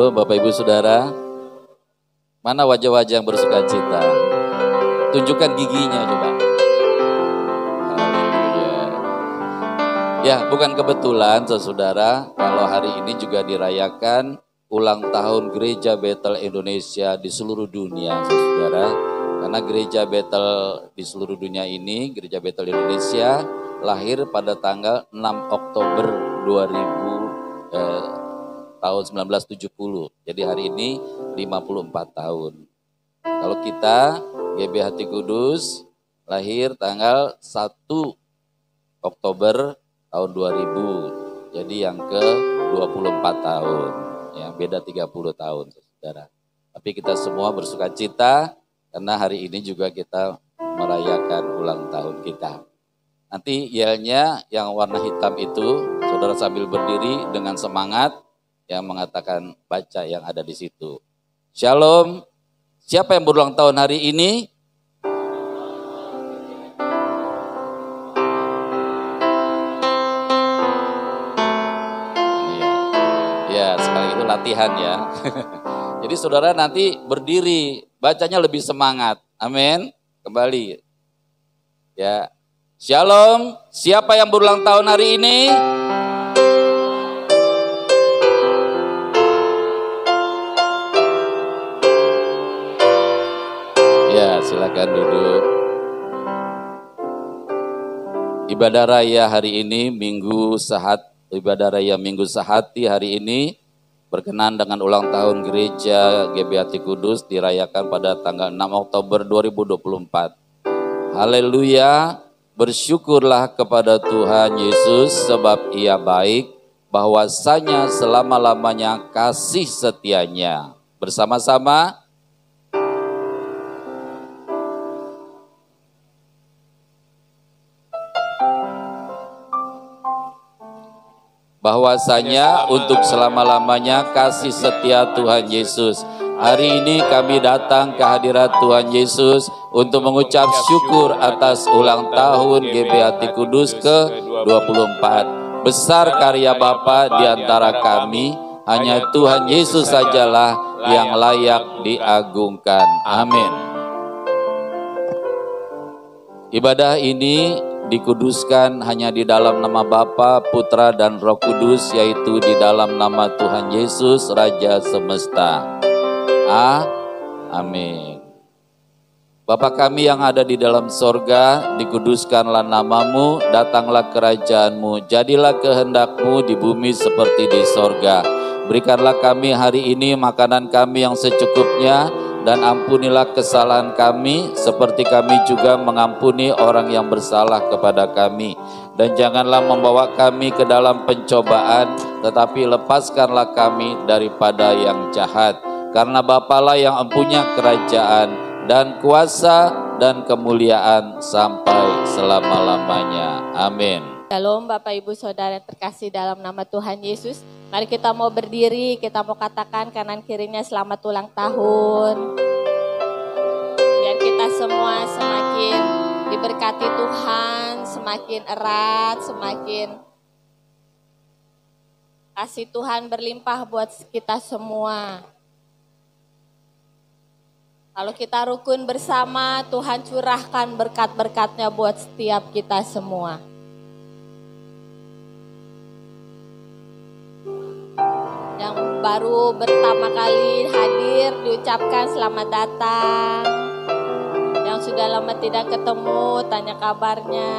Halo Bapak Ibu Saudara, mana wajah-wajah yang bersuka cita? Tunjukkan giginya coba. Haleluya. Ya, bukan kebetulan saudara kalau hari ini juga dirayakan ulang tahun Gereja Bethel Indonesia di seluruh dunia saudara. Karena Gereja Bethel di seluruh dunia ini, Gereja Bethel Indonesia lahir pada tanggal 6 Oktober tahun 1970. Jadi hari ini 54 tahun. Kalau kita GBHT Kudus lahir tanggal 1 Oktober tahun 2000. Jadi yang ke 24 tahun. Ya, beda 30 tahun saudara. Tapi kita semua bersuka cita karena hari ini juga kita merayakan ulang tahun kita. Nanti yelnya yang warna hitam itu saudara sambil berdiri dengan semangat yang mengatakan baca yang ada di situ. Shalom. Siapa yang berulang tahun hari ini? Ya, sekali itu latihan ya. Jadi saudara nanti berdiri, bacanya lebih semangat. Amin. Kembali. Ya. Shalom. Siapa yang berulang tahun hari ini? Ya, silakan duduk. Ibadah raya hari ini ibadah raya Minggu Sehati hari ini berkenan dengan ulang tahun Gereja GBHT Kudus dirayakan pada tanggal 6 Oktober 2024. Haleluya, bersyukurlah kepada Tuhan Yesus sebab Ia baik, bahwasanya selama-lamanya kasih setianya. Bersama-sama bahwasanya untuk selama-lamanya kasih setia Tuhan Yesus. Hari ini kami datang ke hadirat Tuhan Yesus untuk mengucap syukur atas ulang tahun GBHT Kudus ke-24. Besar karya Bapa di antara kami, hanya Tuhan Yesus sajalah yang layak diagungkan. Amin. Ibadah ini dikuduskan hanya di dalam nama Bapa, Putra, dan Roh Kudus, yaitu di dalam nama Tuhan Yesus, Raja Semesta. Amin. Bapa kami yang ada di dalam sorga, dikuduskanlah namamu, datanglah kerajaanmu, jadilah kehendakmu di bumi seperti di sorga. Berikanlah kami hari ini makanan kami yang secukupnya, dan ampunilah kesalahan kami seperti kami juga mengampuni orang yang bersalah kepada kami. Dan janganlah membawa kami ke dalam pencobaan, tetapi lepaskanlah kami daripada yang jahat. Karena Bapalah yang mempunyai kerajaan dan kuasa dan kemuliaan sampai selama-lamanya. Amin. Shalom Bapak Ibu Saudara yang terkasih dalam nama Tuhan Yesus. Mari kita mau berdiri, kita mau katakan kanan kirinya selamat ulang tahun. Biar kita semua semakin diberkati Tuhan, semakin erat, semakin kasih Tuhan berlimpah buat kita semua. Kalau kita rukun bersama, Tuhan curahkan berkat-berkatnya buat setiap kita semua. Yang baru pertama kali hadir diucapkan selamat datang. Yang sudah lama tidak ketemu tanya kabarnya.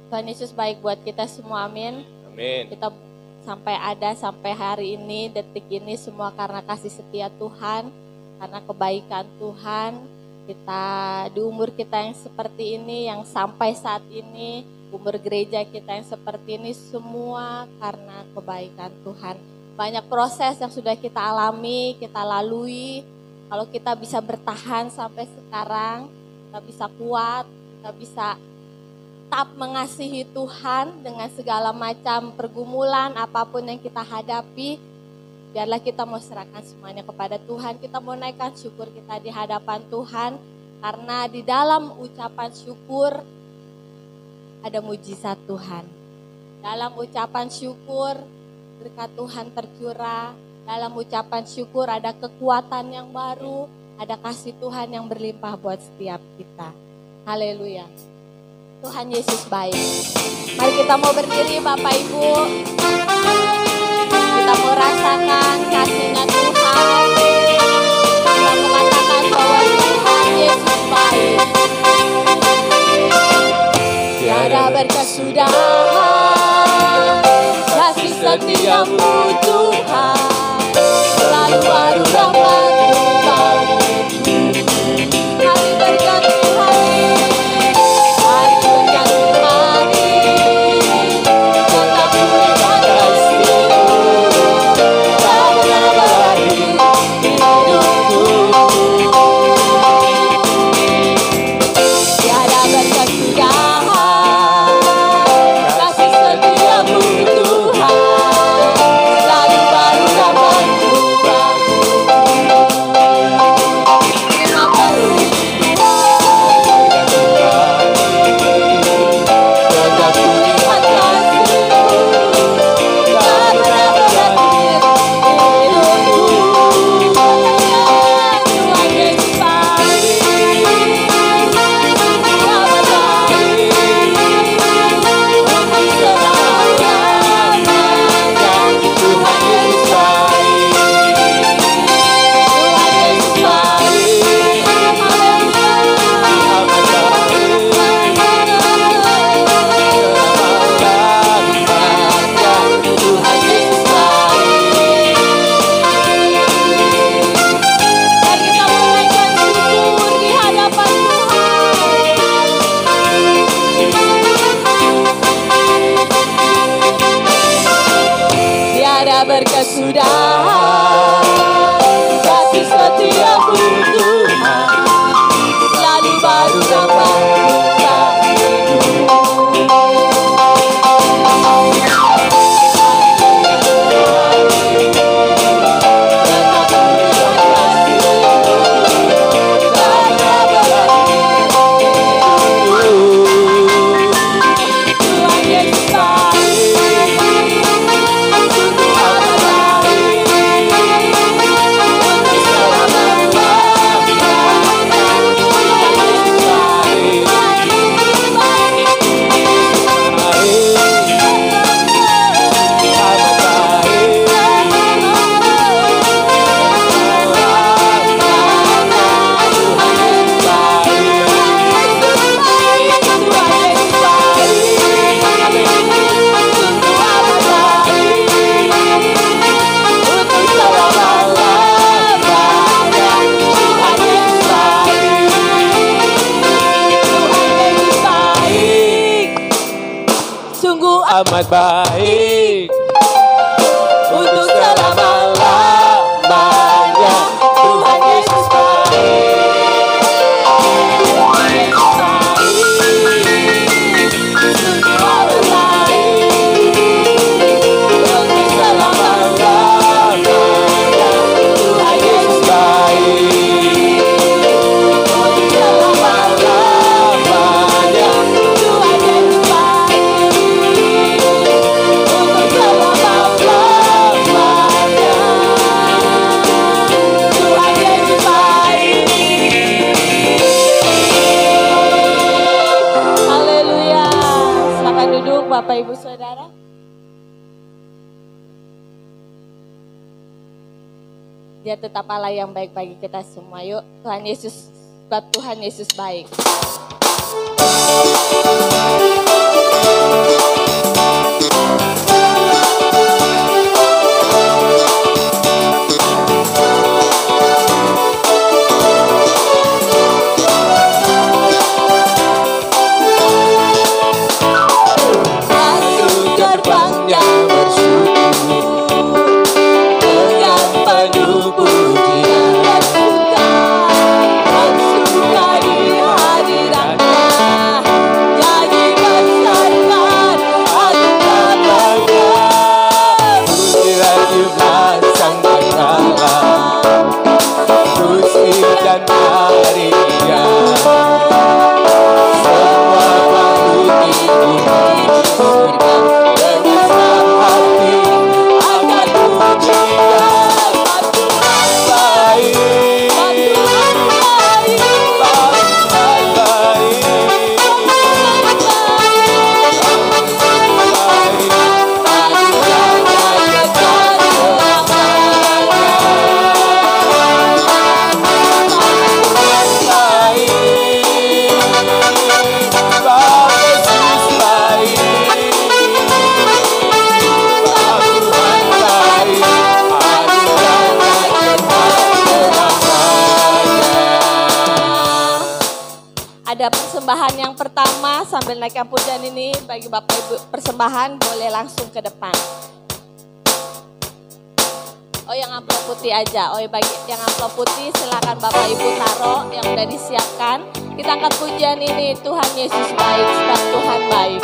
Tuhan Yesus baik buat kita semua, amin. Amin. Kita sampai hari ini, detik ini semua karena kasih setia Tuhan, karena kebaikan Tuhan. Kita di umur kita yang seperti ini, yang sampai saat ini, umur gereja kita yang seperti ini, semua karena kebaikan Tuhan. Banyak proses yang sudah kita alami, kita lalui. Kalau kita bisa bertahan sampai sekarang, kita bisa kuat, kita bisa tetap mengasihi Tuhan dengan segala macam pergumulan apapun yang kita hadapi. Biarlah kita mau serahkan semuanya kepada Tuhan. Kita mau naikkan syukur kita di hadapan Tuhan. Karena di dalam ucapan syukur ada mujizat Tuhan. Dalam ucapan syukur berkat Tuhan tercurah. Dalam ucapan syukur ada kekuatan yang baru. Ada kasih Tuhan yang berlimpah buat setiap kita. Haleluya. Tuhan Yesus baik. Mari kita mau berdiri Bapak Ibu. Kita mau rasakan kasih-Nya Tuhan. Kita mengatakan bahwa Tuhan Yesus baik. Tiada berkesudahan, kasih setiamu Tuhan. Selalu baru rahmat-Mu bagiku. Hari berganti hari, hari berganti hari. Tetap berikan kasih-Mu, tak pernah berhenti hidupku. Tiada berkesudahan, kasih setiamu Tuhan. Selalu baru rahmat-Mu bagiku. Terima kasih tetap kulihat kasih-Mu, tak pernah berhenti hidupku. Tuhan Yesus baik, Bapa baik, untuk selama-lamanya. Tuhan Yesus baik, Tuhan Yesus baik, Tuhan Yesus baik. Mari kita menaikkan syukur di hadapan Tuhan. Tiada berkesudahan, kasih setiamu Tuhan. Selalu baru rahmat-Mu bagiku. Tetap berikan kasih-Mu, tak pernah berhenti hidupku. Tuhan Yesus baik, sungguh amat baik, untuk selama-lamanya. Tuhan Yesus baik, sungguh amat baik untuk selama-lamanya. Tuhan Yesus baik, Tuhan Yesus baik, sungguh amat baik untuk selama-lamanya. Tuhan Yesus baik, untuk selama-lamanya. Tuhan Yesus baik, untuk selama-lamanya. Tuhan Yesus baik. Haleluya. Silakan duduk Bapak Ibu Saudara. Dia tetap Allah yang baik bagi kita semua. Yuk, Tuhan Yesus, sebab Tuhan Yesus baik. Satu gerbangnya bersyukur, dengan penuh pujian dan suka, bersuka di hadirat-Nya. Nyanyikan ada persembahan yang pertama sambil naikkan pujian ini. Bagi Bapak Ibu persembahan boleh langsung ke depan. Oh yang amplop putih aja. Oh bagi yang amplop putih silakan Bapak Ibu taruh yang udah disiapkan. Kita angkat pujian ini, Tuhan Yesus baik, sebab Tuhan baik.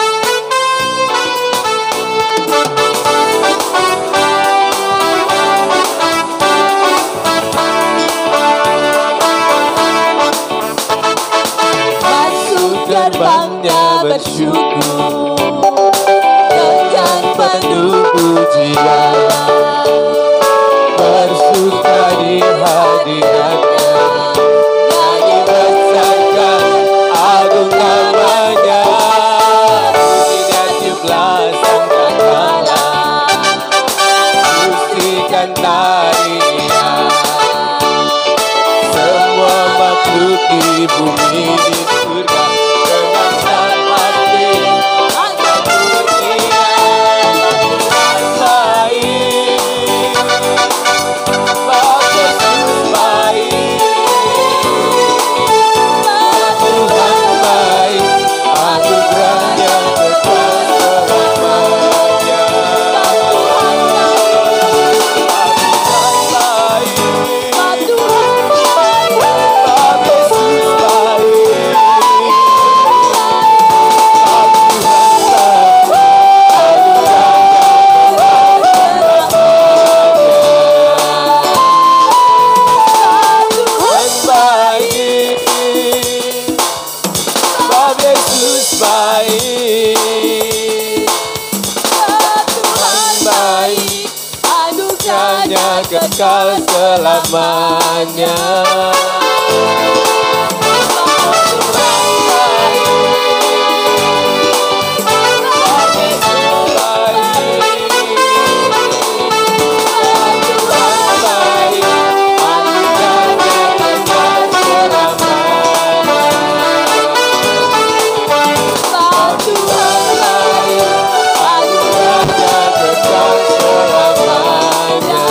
Masuk gerbangnya bersyukur dengan penuh pujian, bersuka di hadiratnya, nyanyi besarkan agung namanya, pujian jublah sang Gembala, pujikan tarian semua makhluk di bumi di surga dengan senang hati angkat pujian. Tuhan baik, Bapa Yesus baik, Tuhan baik, anugerahnya kekal selamanya. Tuhan baik, Bapa Yesus baik, kekal selamanya.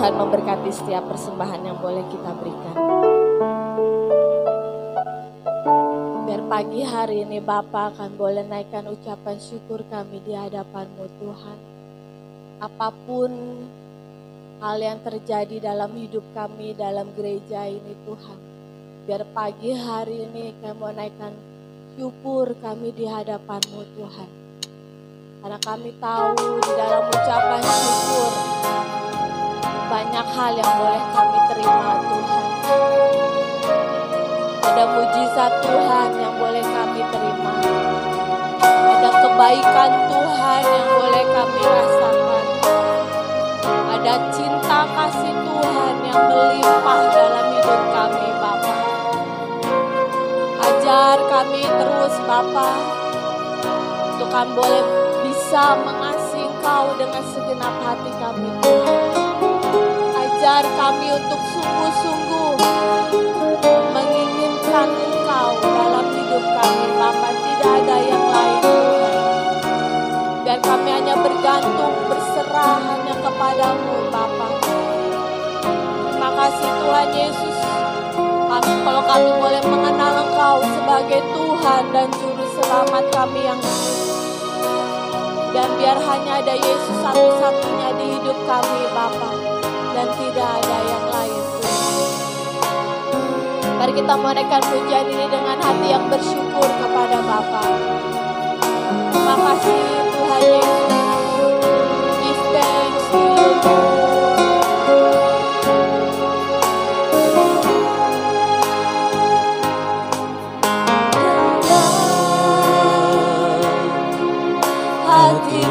Memberkati setiap persembahan yang boleh kita berikan. Biar pagi hari ini Bapa akan boleh naikkan ucapan syukur kami di hadapan-Mu Tuhan. Apapun hal yang terjadi dalam hidup kami, dalam gereja ini Tuhan. Biar pagi hari ini kami mau naikkan syukur kami di hadapan-Mu Tuhan. Karena kami tahu di dalam ucapan syukur banyak hal yang boleh kami terima Tuhan. Ada mujizat Tuhan yang boleh kami terima. Ada kebaikan Tuhan yang boleh kami rasakan. Ada cinta kasih Tuhan yang melimpah dalam hidup kami Bapa. Ajar kami terus Bapa, untuk kami boleh bisa mengasihi Engkau dengan segenap hati kami Tuhan. Ajar kami untuk sungguh-sungguh menginginkan Engkau dalam hidup kami Bapa, tidak ada yang lain Tuhan. Biar kami hanya bergantung, berserah hanya kepadamu Bapa. Terima kasih Tuhan Yesus. Kalau kami boleh mengenal Engkau sebagai Tuhan dan Juru Selamat kami yang hidup. Dan biar hanya ada Yesus satu-satunya di hidup kami Bapa. Dan tidak ada yang lain Tuhan. Mari kita menaikkan pujian ini dengan hati yang bersyukur kepada Bapa. Terima kasih Tuhan Yesus. Give thanks to you. Hati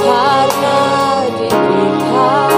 karena diberikan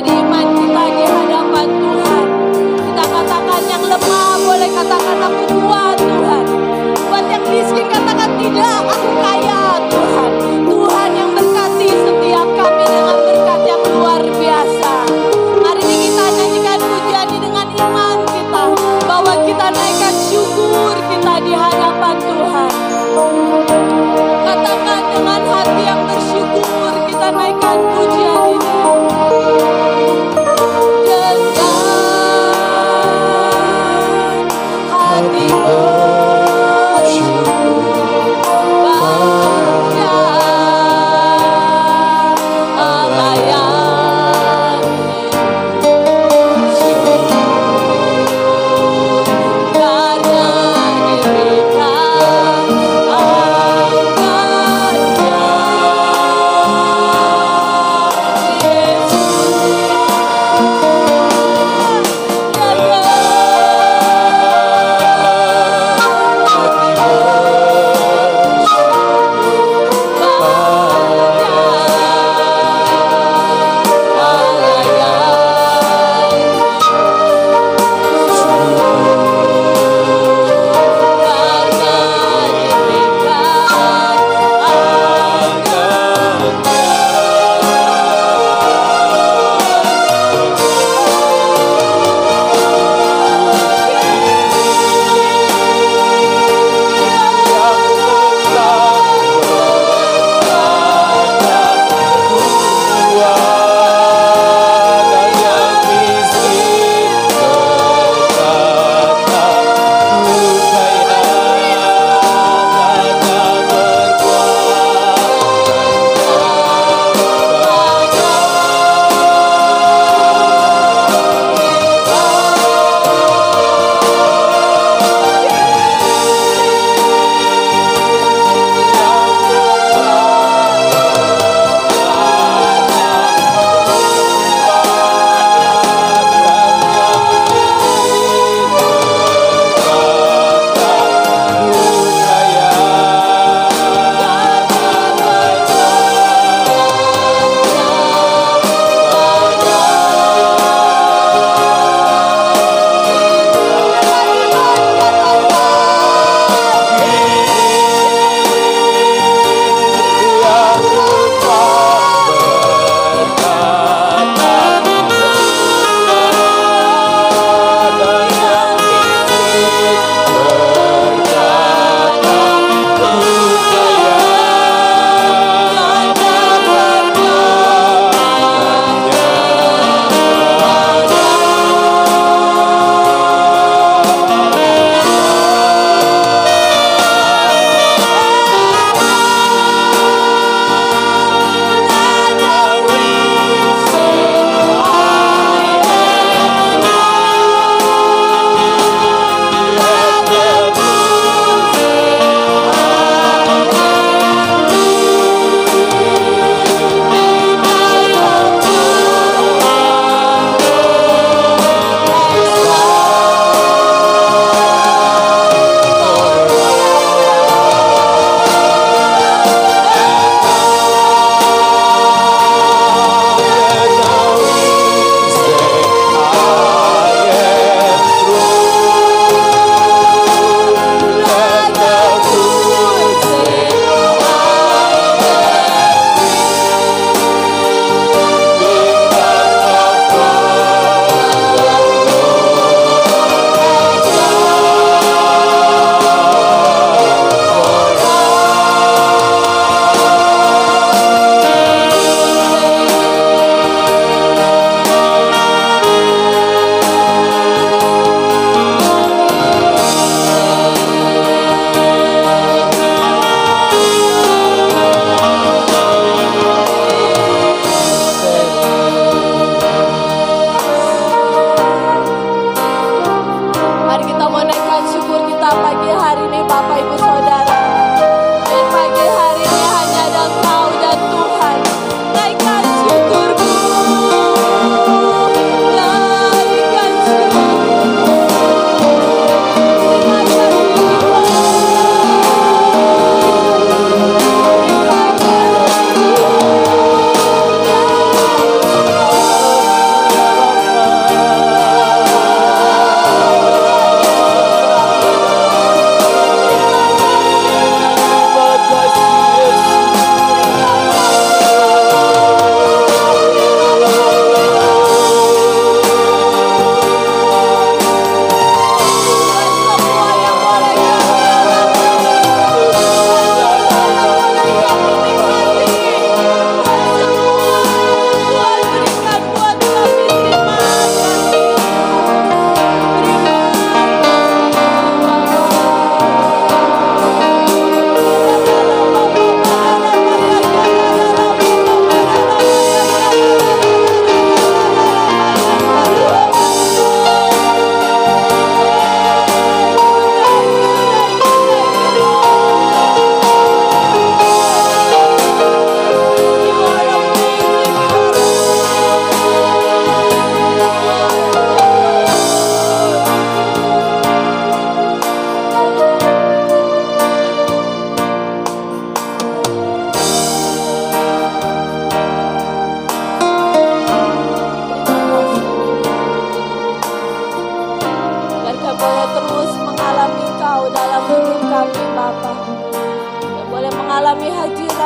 menjadi iman kita di hadapan Tuhan. Kita katakan yang lemah boleh katakan aku kuat Tuhan. Buat yang miskin katakan tidak, aku kaya Tuhan. Tuhan yang berkati setiap kami dengan berkat yang luar biasa. Hari ini kita nyanyikan pujian ini dengan iman kita, bahwa kita naikkan syukur kita di hadapan Tuhan. Katakan dengan hati yang bersyukur kita naikkan pujian ini. Dengan hati bersyukur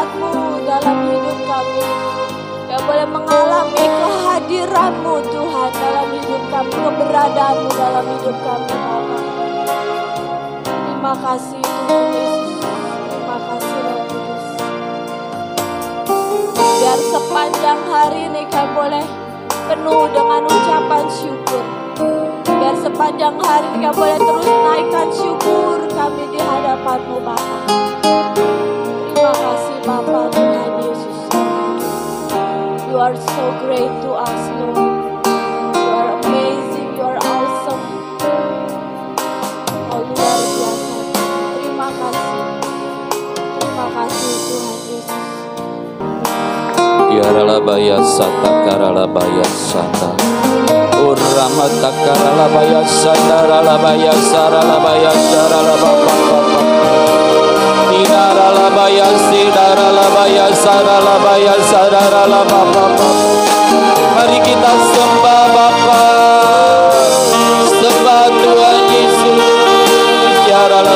kedatangan-Mu dalam hidup kami. Yang boleh mengalami kehadiran-Mu Tuhan dalam hidup kami, keberadaan-Mu dalam hidup kami Bapa. Terima kasih Tuhan Yesus. Terima kasih Roh Kudus. Biar sepanjang hari ini kami boleh penuh dengan ucapan syukur. Biar sepanjang hari ini kami boleh terus naikkan syukur kami di hadapan-Mu Bapa. Terima kasih Bapa Tuhan Yesus. You are so great to us Lord. You are amazing, you are awesome. Oh luar biasa. Terima kasih. Terima kasih Tuhan Yesus. Yaralabaya sata karalabaya sata. Uramata karalabaya sata ralabaya saralabaya saralabaya. Inaralabaya sidaralabaya saralabaya saralabaya. Mari kita sembah Bapa. Sembah Tuhan Yesus. Yarala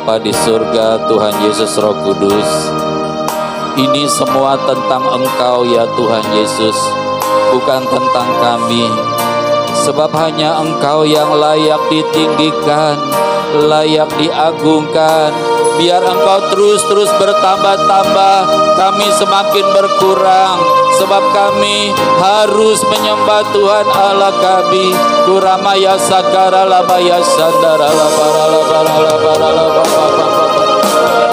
Bapa di surga, Tuhan Yesus Roh Kudus, ini semua tentang Engkau ya Tuhan Yesus, bukan tentang kami. Sebab hanya Engkau yang layak ditinggikan, layak diagungkan. Biar Engkau terus bertambah-tambah, kami semakin berkurang. Sebab kami harus menyembah Tuhan Allah kami. Kuramaya sakara labaya sandara labara labara labara labara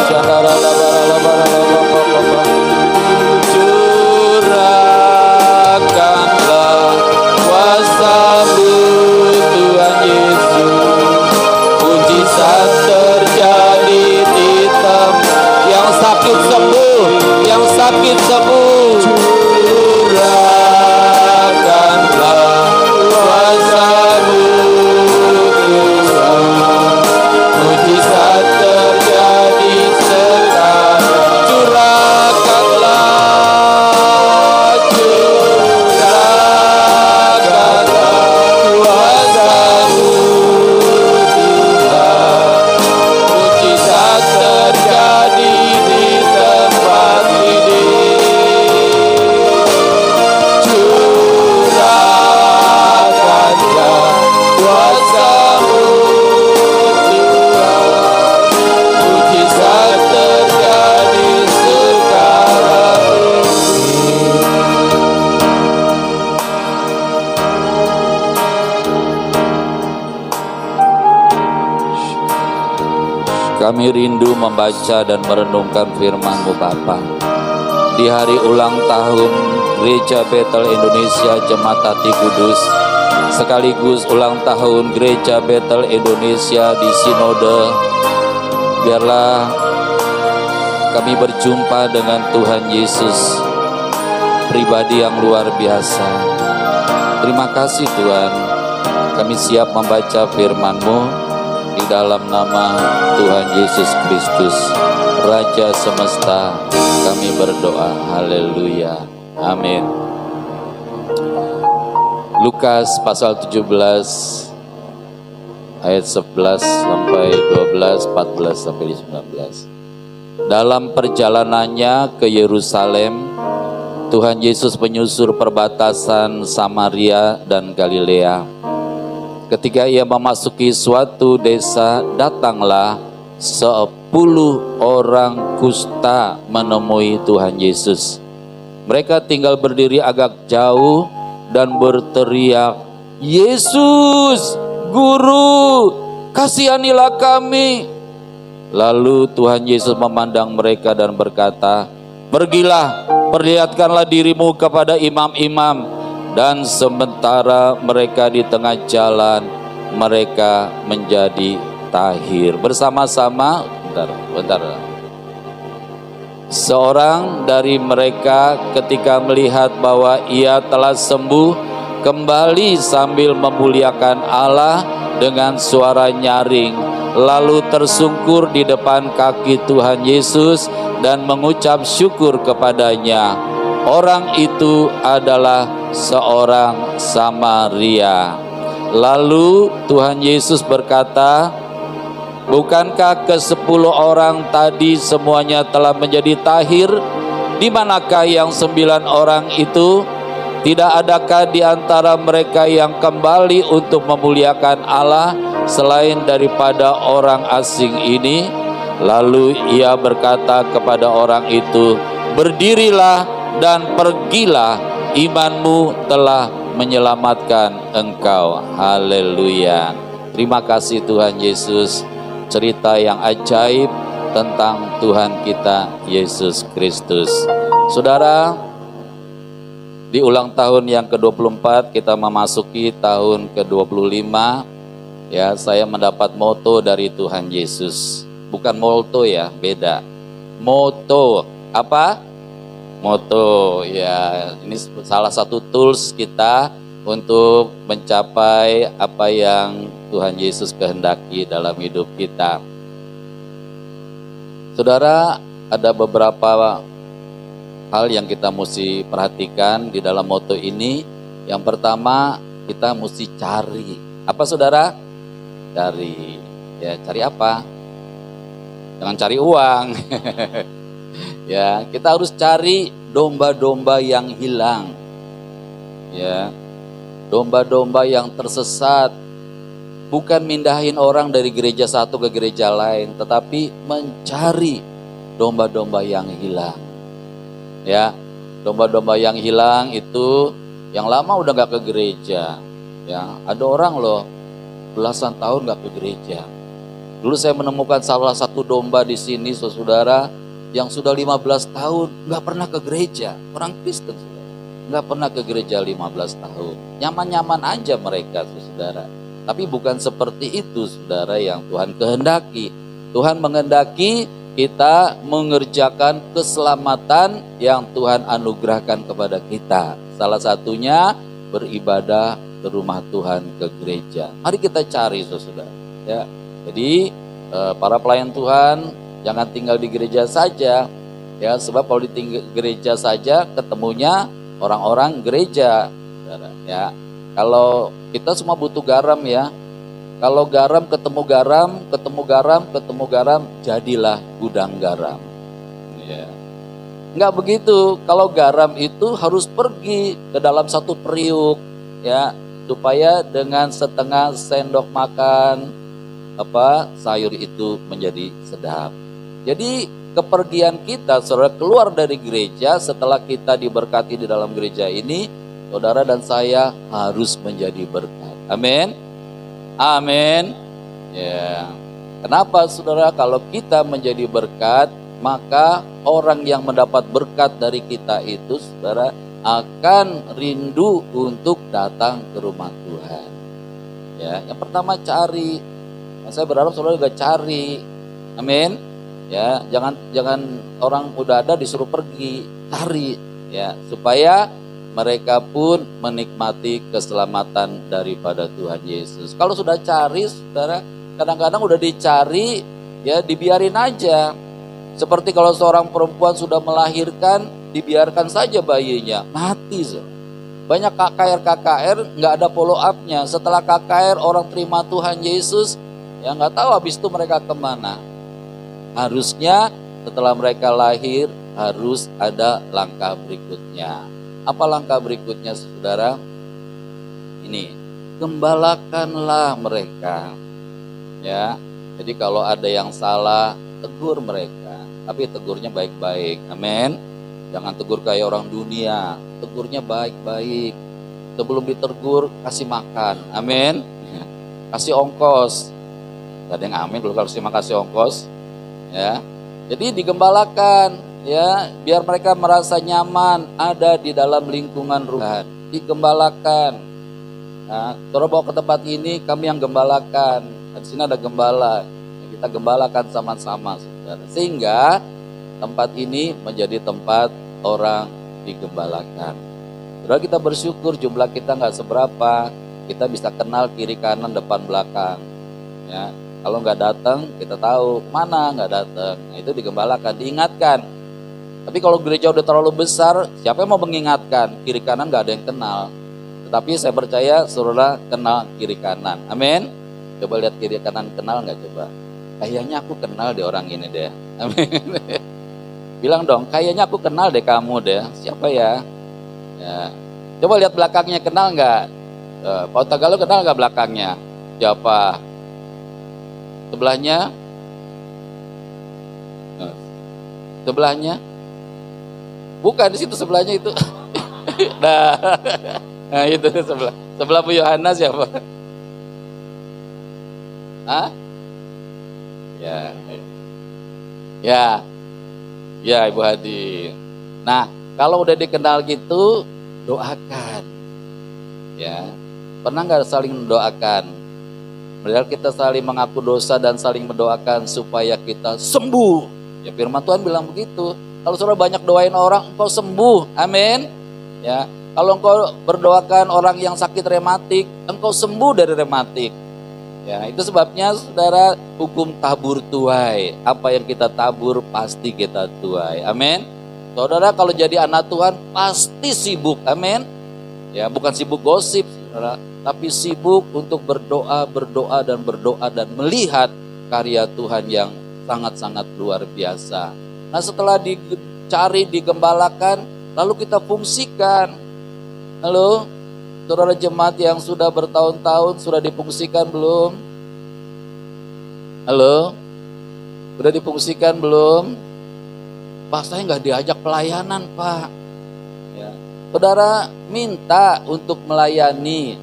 sandara labara labara labara. Curahkanlah kuasa-Mu Tuhan Yesus, mujizat terjadi di tempat yang sakit sembuh, yang sakit sembuh. Curahkanlah kuasa-Mu Tuhan, mujizat terjadi sekarang. Curahkanlah, kuasa-Mu Tuhan, mujizat terjadi di tempat ini. Curahkanlah kuasa-Mu Tuhan, mujizat terjadi sekarang ini. Kami rindu membaca dan merenungkan firman-Mu Bapa. Di hari ulang tahun Gereja Betel Indonesia Jemaat Hati Kudus, sekaligus ulang tahun Gereja Betel Indonesia di Sinode, biarlah kami berjumpa dengan Tuhan Yesus, pribadi yang luar biasa. Terima kasih Tuhan, kami siap membaca firman-Mu. Di dalam nama Tuhan Yesus Kristus, Raja Semesta, kami berdoa. Haleluya. Amin. Lukas pasal 17 ayat 11 sampai 12, 14 sampai 19. Dalam perjalanannya ke Yerusalem, Tuhan Yesus menyusur perbatasan Samaria dan Galilea. Ketika ia memasuki suatu desa, datanglah 10 orang kusta menemui Tuhan Yesus. Mereka tinggal berdiri agak jauh dan berteriak, "Yesus, Guru, kasihanilah kami." Lalu Tuhan Yesus memandang mereka dan berkata, "Pergilah, perlihatkanlah dirimu kepada imam-imam." Dan sementara mereka di tengah jalan, mereka menjadi tahir. Bersama-sama, bentar. Seorang dari mereka ketika melihat bahwa ia telah sembuh, kembali sambil memuliakan Allah dengan suara nyaring, lalu tersungkur di depan kaki Tuhan Yesus dan mengucap syukur kepadanya. Orang itu adalah seorang Samaria. Lalu Tuhan Yesus berkata, "Bukankah ke-10 orang tadi semuanya telah menjadi tahir? Di manakah yang 9 orang itu? Tidak adakah di antara mereka yang kembali untuk memuliakan Allah selain daripada orang asing ini?" Lalu ia berkata kepada orang itu, "Berdirilah dan pergilah, imanmu telah menyelamatkan engkau." Haleluya. Terima kasih Tuhan Yesus. Cerita yang ajaib tentang Tuhan kita Yesus Kristus. Saudara, di ulang tahun yang ke-24 kita memasuki tahun ke-25. Ya, saya mendapat moto dari Tuhan Yesus. Bukan moto ya, beda. Moto. Apa? Moto, ya, ini salah satu tools kita untuk mencapai apa yang Tuhan Yesus kehendaki dalam hidup kita. Saudara, ada beberapa hal yang kita mesti perhatikan di dalam moto ini. Yang pertama, kita mesti cari. Apa saudara? Cari. Ya, cari apa? jangan cari uang. Ya, kita harus cari domba-domba yang hilang. Ya, domba-domba yang tersesat. Bukan mindahin orang dari gereja satu ke gereja lain, tetapi mencari domba-domba yang hilang. Ya, domba-domba yang hilang itu yang lama udah gak ke gereja. Ya, ada orang loh belasan tahun gak ke gereja. Dulu saya menemukan salah satu domba di sini, saudara, yang sudah 15 tahun gak pernah ke gereja. Orang Kristen, gak pernah ke gereja 15 tahun. Nyaman-nyaman aja mereka, saudara. Tapi bukan seperti itu, saudara, yang Tuhan kehendaki. Tuhan menghendaki kita mengerjakan keselamatan yang Tuhan anugerahkan kepada kita. Salah satunya beribadah ke rumah Tuhan, ke gereja. Mari kita cari, saudara. Ya, jadi para pelayan Tuhan jangan tinggal di gereja saja. Ya, sebab kalau di gereja saja ketemunya orang-orang gereja, saudara. Ya, kalau kita semua butuh garam ya. Kalau garam ketemu garam, ketemu garam, ketemu garam, jadilah gudang garam. Ya. Enggak begitu. Kalau garam itu harus pergi ke dalam satu periuk, ya, supaya dengan setengah sendok makan sayur itu menjadi sedap. Jadi kepergian kita, saudara, keluar dari gereja setelah kita diberkati di dalam gereja ini, saudara dan saya harus menjadi berkat. Amin. Amin. Ya. Kenapa, saudara? Kalau kita menjadi berkat, maka orang yang mendapat berkat dari kita itu, saudara, akan rindu untuk datang ke rumah Tuhan. Ya, yang pertama cari. Saya berharap saudara juga cari. Amin. Ya, jangan orang udah ada disuruh pergi, cari ya, supaya mereka pun menikmati keselamatan daripada Tuhan Yesus. Kalau sudah cari, saudara, kadang-kadang udah dicari, ya dibiarin aja. Seperti kalau seorang perempuan sudah melahirkan, dibiarkan saja bayinya, mati. Saudara. Banyak KKR nggak ada follow up-nya. Setelah KKR orang terima Tuhan Yesus, ya nggak tahu habis itu mereka kemana. Harusnya setelah mereka lahir harus ada langkah berikutnya. Apa langkah berikutnya, saudara? Ini, gembalakanlah mereka. Ya, jadi kalau ada yang salah, tegur mereka. Tapi tegurnya baik-baik. Amin. Jangan tegur kayak orang dunia. Tegurnya baik-baik. Sebelum ditegur, kasih makan. Amin. Kasih ongkos. Gak ada yang amin belum kasih ongkos. Ya, jadi digembalakan. Ya, biar mereka merasa nyaman ada di dalam lingkungan Tuhan. Digembalakan. Nah, saudara bawa ke tempat ini, kami yang gembalakan. Di sini ada gembala. Kita gembalakan sama-sama, saudara. Sehingga tempat ini menjadi tempat orang digembalakan. Saudara, kita bersyukur jumlah kita nggak seberapa. Kita bisa kenal kiri kanan depan belakang. Ya, kalau nggak datang, kita tahu mana nggak datang. Nah, itu digembalakan, diingatkan. Tapi kalau gereja udah terlalu besar, siapa yang mau mengingatkan? Kiri kanan gak ada yang kenal. Tetapi saya percaya saudara kenal kiri kanan. Amin. Coba lihat kiri kanan, kenal gak coba? Kayaknya aku kenal deh orang ini deh. Amin. Bilang dong, kayaknya aku kenal deh kamu deh. Siapa ya? Ya. Coba lihat belakangnya, kenal gak? Pak Tagalo kenal gak belakangnya? Siapa? Sebelahnya? Sebelahnya? Bukan, di situ sebelahnya itu. Nah, itu sebelah Bu Yohana siapa? Hah? Ya, Ibu Hadi. Nah, kalau udah dikenal gitu, doakan. Ya, pernah nggak saling mendoakan? Padahal kita saling mengaku dosa dan saling mendoakan supaya kita sembuh. Ya, firman Tuhan bilang begitu. Kalau saudara banyak doain orang, engkau sembuh. Amin. Ya, kalau engkau berdoakan orang yang sakit rematik, engkau sembuh dari rematik. Ya, itu sebabnya saudara, hukum tabur tuai. Apa yang kita tabur pasti kita tuai. Amin. Saudara kalau jadi anak Tuhan pasti sibuk. Amin. Ya, bukan sibuk gosip, saudara, tapi sibuk untuk berdoa dan melihat karya Tuhan yang sangat-sangat luar biasa. Nah setelah dicari, digembalakan, lalu kita fungsikan. Halo, saudara jemaat yang sudah bertahun-tahun sudah difungsikan belum? Halo, sudah difungsikan belum? Pak, saya nggak diajak pelayanan, Pak. Ya. Saudara minta untuk melayani.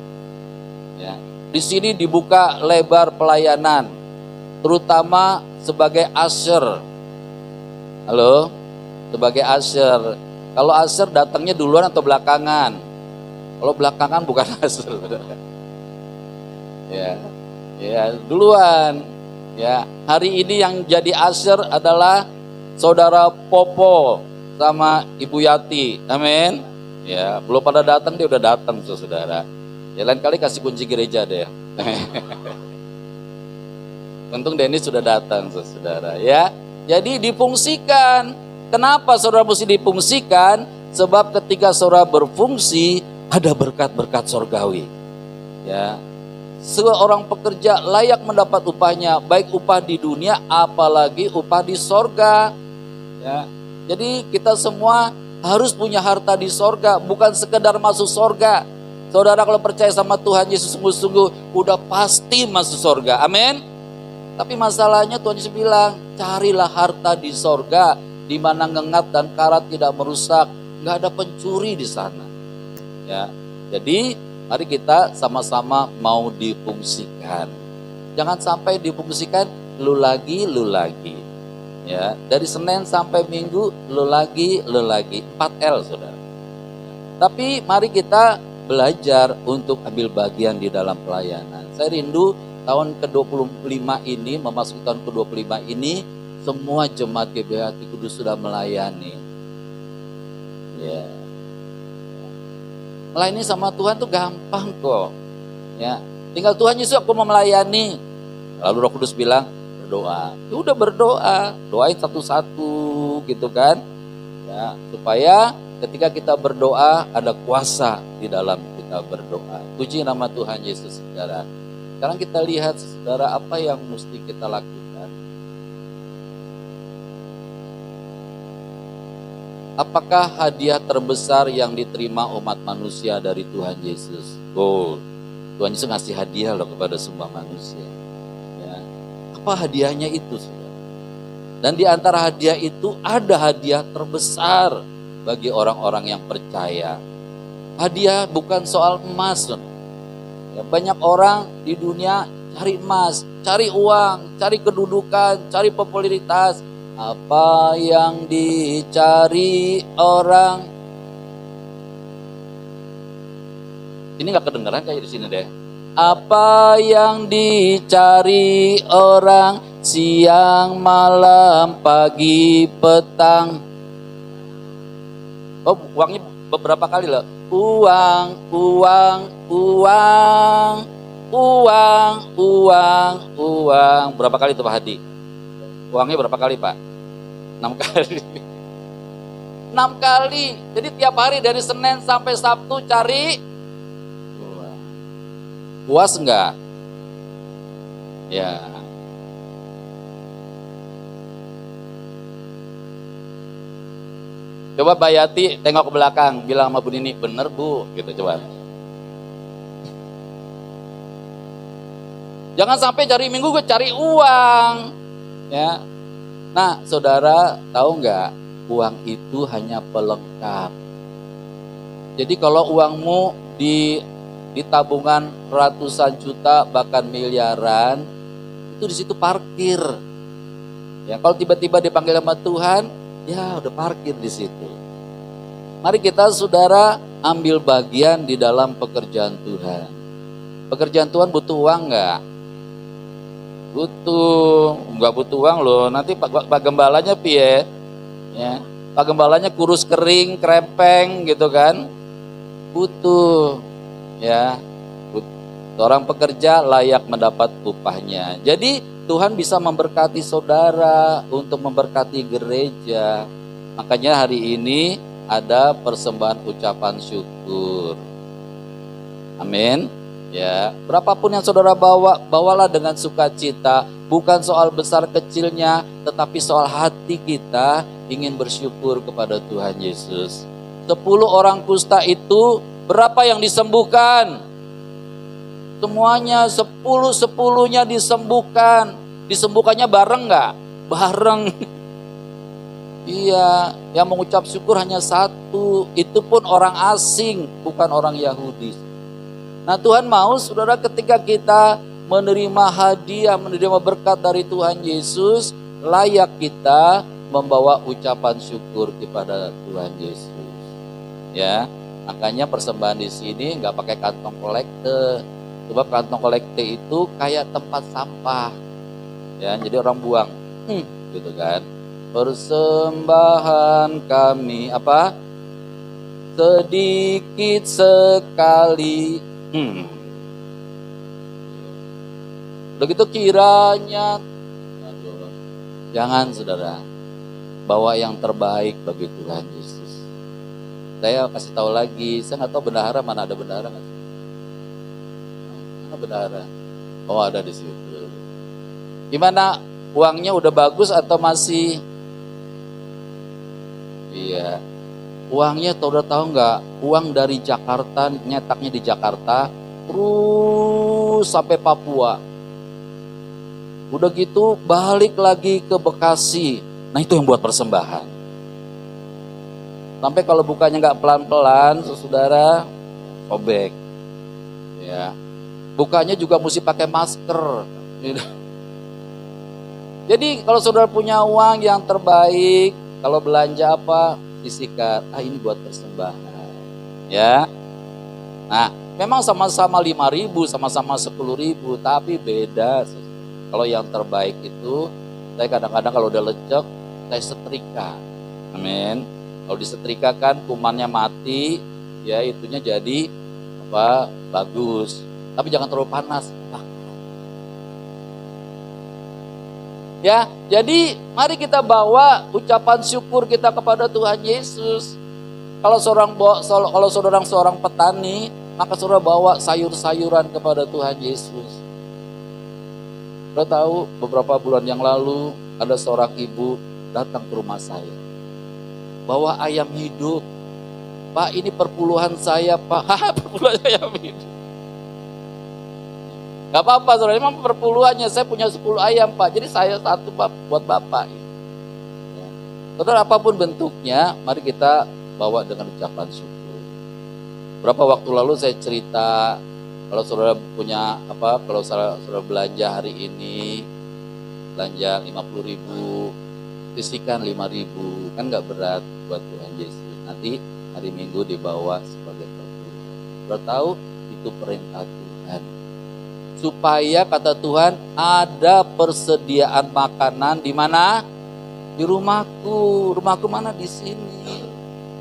Ya. Di sini dibuka lebar pelayanan, terutama sebagai usher. Halo, sebagai usher. Kalau usher datangnya duluan atau belakangan? Kalau belakangan bukan usher. Ya, duluan. Ya, hari ini yang jadi usher adalah Saudara Popo sama Ibu Yati. Amin. Ya, belum pada datang, dia udah datang, saudara. Ya, lain kali kasih kunci gereja deh. Untung Dennis sudah datang, saudara. Ya, jadi difungsikan. Kenapa saudara mesti difungsikan? Sebab ketika saudara berfungsi, ada berkat-berkat sorgawi. Ya, seorang pekerja layak mendapat upahnya, baik upah di dunia, apalagi upah di sorga. Ya, jadi kita semua harus punya harta di sorga, bukan sekedar masuk sorga. Saudara kalau percaya sama Tuhan Yesus sungguh-sungguh, udah pasti masuk sorga. Amin. Tapi masalahnya Tuhan Yesus bilang, carilah harta di sorga, di mana ngengat dan karat tidak merusak, nggak ada pencuri di sana. Ya, jadi mari kita sama-sama mau difungsikan. Jangan sampai difungsikan lu lagi. Ya, dari Senin sampai Minggu lu lagi. 4L, saudara. Tapi mari kita belajar untuk ambil bagian di dalam pelayanan. Saya rindu tahun ke-25 ini, memasuki tahun ke-25 ini, semua jemaat GBI Hati Kudus sudah melayani. Ya. Melayani sama Tuhan tuh gampang kok. Ya, tinggal Tuhan Yesus, aku mau melayani. Lalu Roh Kudus bilang, berdoa. Ya udah berdoa, doain satu-satu gitu kan. Ya, supaya ketika kita berdoa ada kuasa di dalam kita berdoa. Puji nama Tuhan Yesus, saudara. Sekarang kita lihat, saudara, apa yang mesti kita lakukan. Apakah hadiah terbesar yang diterima umat manusia dari Tuhan Yesus? Oh, Tuhan Yesus ngasih hadiah loh kepada semua manusia. Ya. Apa hadiahnya itu, saudara? Dan di antara hadiah itu ada hadiah terbesar bagi orang-orang yang percaya. Hadiah bukan soal emas. Ya, banyak orang di dunia cari emas, cari uang, cari kedudukan, cari popularitas. Apa yang dicari orang? Ini nggak kedengeran kayak di sini deh. Apa yang dicari orang siang, malam, pagi, petang. Oh, uangnya beberapa kali loh. Uang. Berapa kali itu Pak Hadi? Uangnya berapa kali Pak? 6 kali. 6 kali. Jadi tiap hari dari Senin sampai Sabtu cari uang. Puas enggak? Ya. Coba Mbak Yati tengok ke belakang, bilang sama Bu Nini, bener Bu, gitu coba. Jangan sampai cari minggu gue cari uang, ya. Nah, saudara tahu nggak, uang itu hanya pelengkap. Jadi kalau uangmu di tabungan ratusan juta bahkan miliaran, itu di situ parkir. Ya, kalau tiba-tiba dipanggil sama Tuhan, ya udah parkir di situ. Mari kita saudara ambil bagian di dalam pekerjaan Tuhan. Pekerjaan Tuhan butuh uang nggak? Nggak butuh uang loh. Nanti Pak Gembalanya piye? Ya, Pak Gembalanya kurus kering, krempeng gitu kan? Butuh, ya. Seorang pekerja layak mendapat upahnya. Jadi Tuhan bisa memberkati saudara untuk memberkati gereja. Makanya hari ini ada persembahan ucapan syukur. Amin. Ya, berapapun yang saudara bawa, bawalah dengan sukacita. Bukan soal besar kecilnya, tetapi soal hati kita ingin bersyukur kepada Tuhan Yesus. 10 orang kusta itu, berapa yang disembuhkan? Semuanya 10-10-nya disembuhkan. Disembuhkannya bareng nggak? Bareng. Iya, yang mengucap syukur hanya satu. Itu pun orang asing, bukan orang Yahudi. Nah, Tuhan mau saudara ketika kita menerima hadiah, menerima berkat dari Tuhan Yesus, layak kita membawa ucapan syukur kepada Tuhan Yesus. Ya, makanya persembahan di sini nggak pakai kantong kolekte. Sebab kantong kolekte itu kayak tempat sampah. Ya, jadi orang buang. Gitu kan. Persembahan kami apa? Sedikit sekali. Begitu kiranya, jangan saudara, bawa yang terbaik bagi Tuhan Yesus. Saya kasih tahu lagi, saya nggak tahu bendahara, mana ada bendahara nggak? Mana bendahara? Oh, ada di situ. Gimana, uangnya udah bagus atau masih? Iya, uangnya udah tahu nggak? Uang dari Jakarta, nyetaknya di Jakarta, terus sampai Papua. Udah gitu balik lagi ke Bekasi. Nah, itu yang buat persembahan. Sampai kalau bukanya nggak pelan-pelan, saudara, sobek. Ya, bukanya juga mesti pakai masker. Jadi kalau saudara punya uang yang terbaik, kalau belanja apa, sisihkan. Ini buat persembahan. Ya. Nah, memang sama-sama 5.000, sama-sama 10.000, tapi beda. Kalau yang terbaik itu, saya kadang-kadang kalau udah lecek, saya setrika. Amin. Kalau disetrika kan kumannya mati, ya itunya jadi apa? Bagus. Tapi jangan terlalu panas. Ya, jadi mari kita bawa ucapan syukur kita kepada Tuhan Yesus. Kalau seorang petani, maka saudara bawa sayur-sayuran kepada Tuhan Yesus. Saudara tahu beberapa bulan yang lalu ada seorang ibu datang ke rumah saya. Bawa ayam hidup. Pak, ini perpuluhan saya, Pak. Perpuluhan ayam hidup. Gak apa-apa, saudara, memang perpuluhannya, saya punya 10 ayam, Pak. Jadi saya satu, Pak, buat Bapak. Saudara, apapun bentuknya, mari kita bawa dengan ucapan syukur. Berapa waktu lalu saya cerita, kalau saudara punya apa, kalau saudara belanja hari ini, belanja 50.000, sisihkan 5.000, kan gak berat buat Tuhan Yesus. Nanti hari Minggu dibawa sebagai perpuluhan. Saudara tahu, itu perintah Tuhan. Supaya kata Tuhan ada persediaan makanan di mana? Di rumahku. Rumahku mana? Di sini.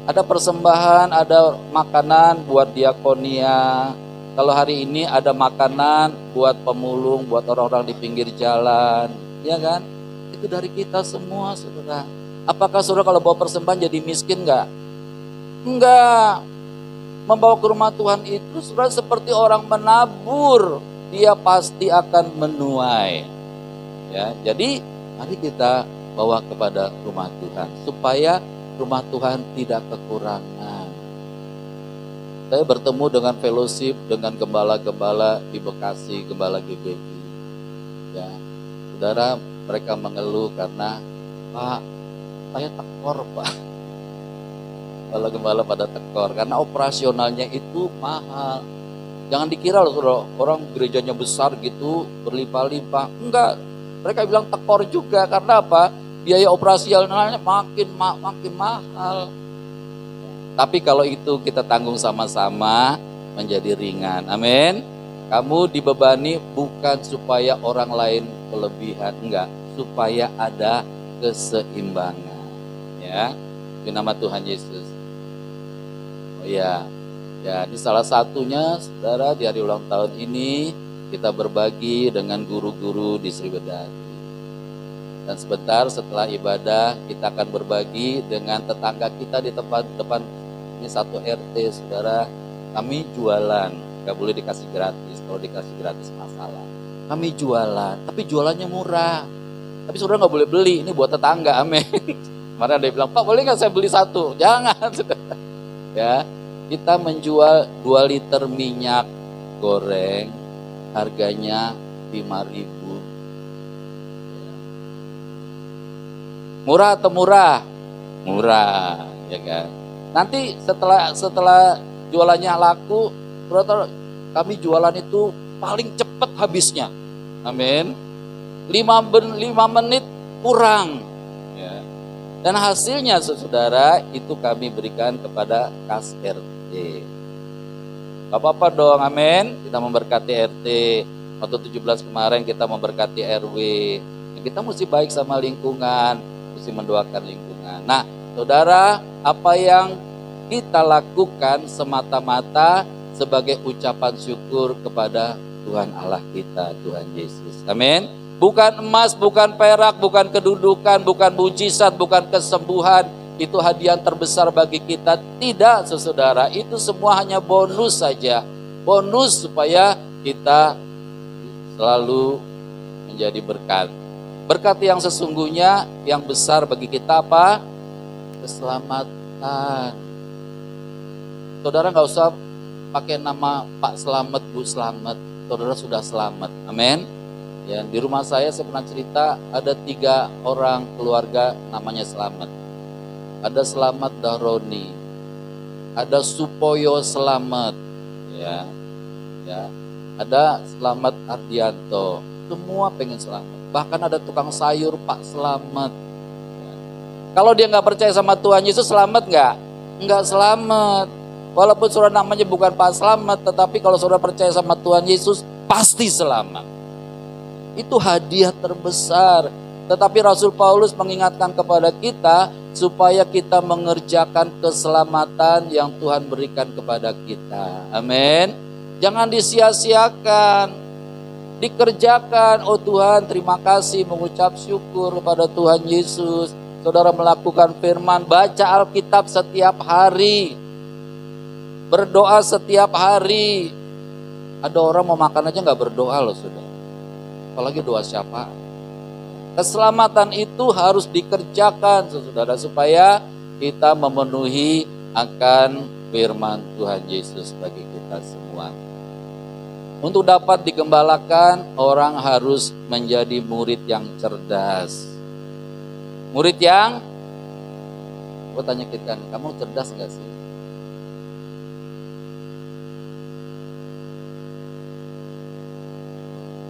Ada persembahan, ada makanan buat diakonia. Kalau hari ini ada makanan buat pemulung, buat orang-orang di pinggir jalan, ya kan? Itu dari kita semua, saudara. Apakah saudara kalau bawa persembahan jadi miskin enggak? Enggak. Membawa ke rumah Tuhan itu saudara seperti orang menabur. Dia pasti akan menuai. Ya, jadi mari kita bawa kepada rumah Tuhan supaya rumah Tuhan tidak kekurangan. Saya bertemu dengan fellowship dengan gembala-gembala di Bekasi, gembala GBI. Ya, saudara, mereka mengeluh karena Pak, saya tekor, Pak. Gembala-gembala pada tekor karena operasionalnya itu mahal. Jangan dikira loh saudara, orang gerejanya besar gitu, berlimpah-limpah. Enggak, mereka bilang tekor juga. Karena apa? Biaya operasionalnya makin mahal. Tapi kalau itu kita tanggung sama-sama, menjadi ringan. Amin. Kamu dibebani bukan supaya orang lain kelebihan. Enggak, supaya ada keseimbangan. Ya, di nama Tuhan Yesus. Oh ya. Ya, ini salah satunya, saudara, di hari ulang tahun ini kita berbagi dengan guru-guru di Sribedari. Dan sebentar setelah ibadah kita akan berbagi dengan tetangga kita di depan ini satu RT, saudara. kami jualan, nggak boleh dikasih gratis. Kalau dikasih gratis masalah. Kami jualan, tapi jualannya murah. Tapi saudara nggak boleh beli, ini buat tetangga, amin. Kemarin ada yang bilang, Pak boleh nggak saya beli satu? Jangan. Ya, kita menjual 2 liter minyak goreng, harganya 5.000. Murah atau murah? Murah, ya kan. Nanti setelah jualannya laku, saudara, kami jualan itu paling cepat habisnya. Amin. 5 menit kurang. Ya. Dan hasilnya saudara itu kami berikan kepada kas RT. Gak apa-apa dong, amin. Kita memberkati RT. Waktu 17 kemarin kita memberkati RW. Kita mesti baik sama lingkungan, mesti mendoakan lingkungan. Nah, saudara, apa yang kita lakukan semata-mata sebagai ucapan syukur kepada Tuhan Allah kita, Tuhan Yesus. Amin. Bukan emas, bukan perak, bukan kedudukan, bukan mujizat, bukan kesembuhan. Itu hadiah terbesar bagi kita. Tidak, saudara. Itu semua hanya bonus saja. Bonus supaya kita selalu menjadi berkat. Berkat yang sesungguhnya, yang besar bagi kita apa? Keselamatan. Saudara nggak usah pakai nama Pak Selamat, Bu Selamat. Saudara sudah selamat. Amin. Ya, di rumah saya pernah cerita ada 3 orang keluarga namanya Selamat. Ada Selamat Dahroni, ada Supoyo Selamat, ya, ada Selamat Ardianto. Semua pengen selamat. Bahkan ada tukang sayur Pak Selamat. Ya. Kalau dia nggak percaya sama Tuhan Yesus, selamat nggak? Nggak selamat. Walaupun saudara namanya bukan Pak Selamat, tetapi kalau saudara percaya sama Tuhan Yesus, pasti selamat. Itu hadiah terbesar. Tetapi Rasul Paulus mengingatkan kepada kita supaya kita mengerjakan keselamatan yang Tuhan berikan kepada kita. Amin. Jangan disia-siakan. Dikerjakan. Oh Tuhan, terima kasih, mengucap syukur kepada Tuhan Yesus. Saudara melakukan firman, baca Alkitab setiap hari. Berdoa setiap hari. Ada orang mau makan aja gak berdoa loh saudara. Apalagi doa syafaat. Keselamatan itu harus dikerjakan saudara, supaya kita memenuhi akan firman Tuhan Yesus bagi kita semua. Untuk dapat digembalakan, orang harus menjadi murid yang cerdas. Murid yang, gue tanya kita, kamu cerdas gak sih?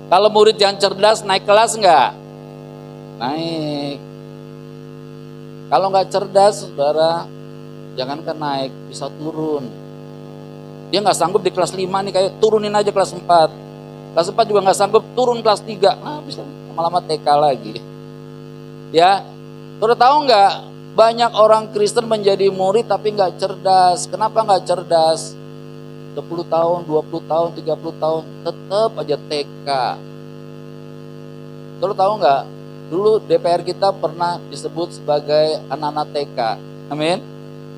Kalau murid yang cerdas naik kelas enggak? Naik. Kalau enggak cerdas, saudara, jangankan naik, bisa turun. Dia enggak sanggup di kelas 5 nih, kayak turunin aja kelas 4. Kelas 4 juga enggak sanggup, turun kelas 3. Nah, bisa lama-lama TK lagi. Ya, saudara tahu enggak? Banyak orang Kristen menjadi murid tapi enggak cerdas. Kenapa enggak cerdas? 10 tahun, 20 tahun, 30 tahun, tetap aja TK. Saudara tahu nggak? Dulu DPR kita pernah disebut sebagai anak-anak TK. Amin.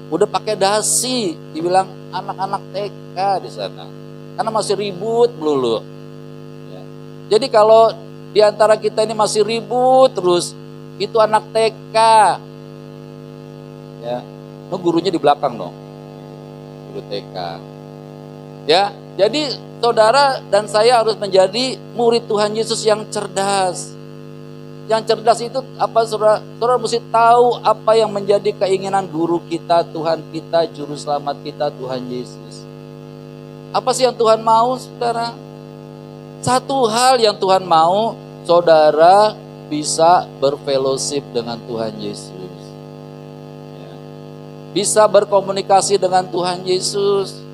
Udah pakai dasi, dibilang anak-anak TK di sana. Karena masih ribut melulu. Ya. Jadi kalau di antara kita ini masih ribut terus, itu anak TK. Ya, gurunya di belakang dong. Guru TK. Ya, jadi saudara dan saya harus menjadi murid Tuhan Yesus yang cerdas. Yang cerdas itu apa saudara? Saudara mesti tahu apa yang menjadi keinginan guru kita, Tuhan kita, juru selamat kita, Tuhan Yesus. Apa sih yang Tuhan mau, saudara? Satu hal yang Tuhan mau, saudara bisa berfellowship dengan Tuhan Yesus. Ya. Bisa berkomunikasi dengan Tuhan Yesus.